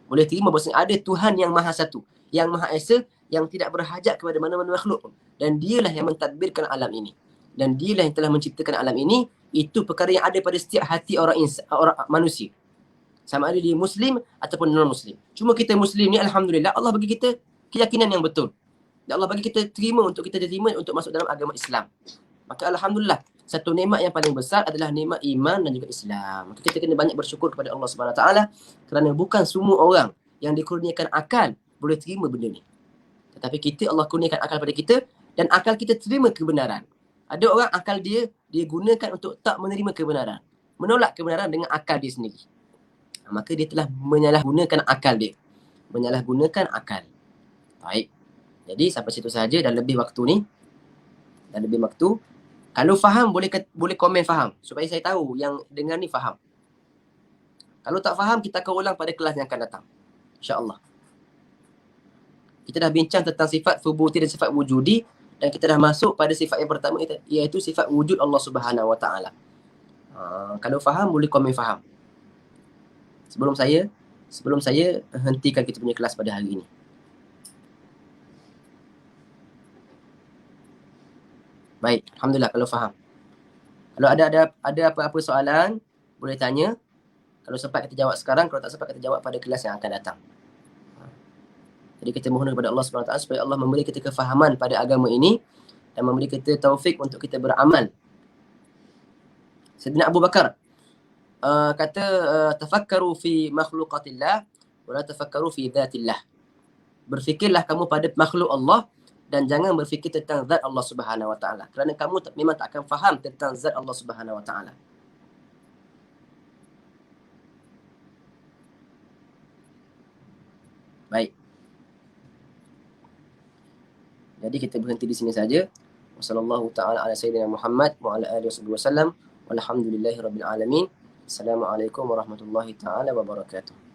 [SPEAKER 2] Boleh terima bahawasanya ada Tuhan yang Maha Satu, yang Maha Esa, yang tidak berhajat kepada mana-mana makhluk. Dan dialah yang mentadbirkan alam ini. Dan dialah yang telah menciptakan alam ini. Itu perkara yang ada pada setiap hati orang manusia. Sama ada dia Muslim ataupun non-Muslim. Cuma kita Muslim ni, alhamdulillah, Allah bagi kita keyakinan yang betul. Dan Allah bagi kita terima untuk kita diterima untuk masuk dalam agama Islam. Maka alhamdulillah, satu nikmat yang paling besar adalah nikmat iman dan juga Islam. Maka kita kena banyak bersyukur kepada Allah Subhanahu Wa Taala kerana bukan semua orang yang dikurniakan akal boleh terima benda ni. Tetapi kita, Allah kurniakan akal pada kita dan akal kita terima kebenaran. Ada orang akal dia gunakan untuk tak menerima kebenaran. Menolak kebenaran dengan akal dia sendiri. Maka dia telah menyalahgunakan akal dia. Menyalahgunakan akal. Baik. Jadi sampai situ sahaja, dah lebih waktu ni. Dah lebih waktu. Kalau faham, boleh komen faham. Supaya saya tahu yang dengar ni faham. Kalau tak faham, kita akan ulang pada kelas yang akan datang. InsyaAllah. Kita dah bincang tentang sifat thubuti dan sifat wujudi. Dan kita dah masuk pada sifat yang pertama, iaitu sifat wujud Allah Subhanahu Wa Taala. Kalau faham, boleh komen faham. Sebelum saya hentikan kita punya kelas pada hari ini. Baik, alhamdulillah kalau faham. Kalau ada apa-apa soalan, boleh tanya. Kalau sempat kita jawab sekarang, kalau tak sempat kita jawab pada kelas yang akan datang. Jadi kita mohon kepada Allah SWT supaya Allah memberi kita kefahaman pada agama ini dan memberi kita taufik untuk kita beramal. Sayyidina Abu Bakar kata, tafakkaru fi makhluqatillah wa la tafakkaru fi dhatillah. Berfikirlah kamu pada makhluk Allah dan jangan berfikir tentang zat Allah Subhanahu Wa Taala. Kerana kamu memang tak akan faham tentang zat Allah Subhanahu Wa Taala. Baik. Jadi kita berhenti di sini saja. Wassallallahu ta'ala ala sayyidina Muhammad wa ala alihi wasallam. Walhamdulillahirabbil alamin. Assalamualaikum warahmatullahi taala wabarakatuh.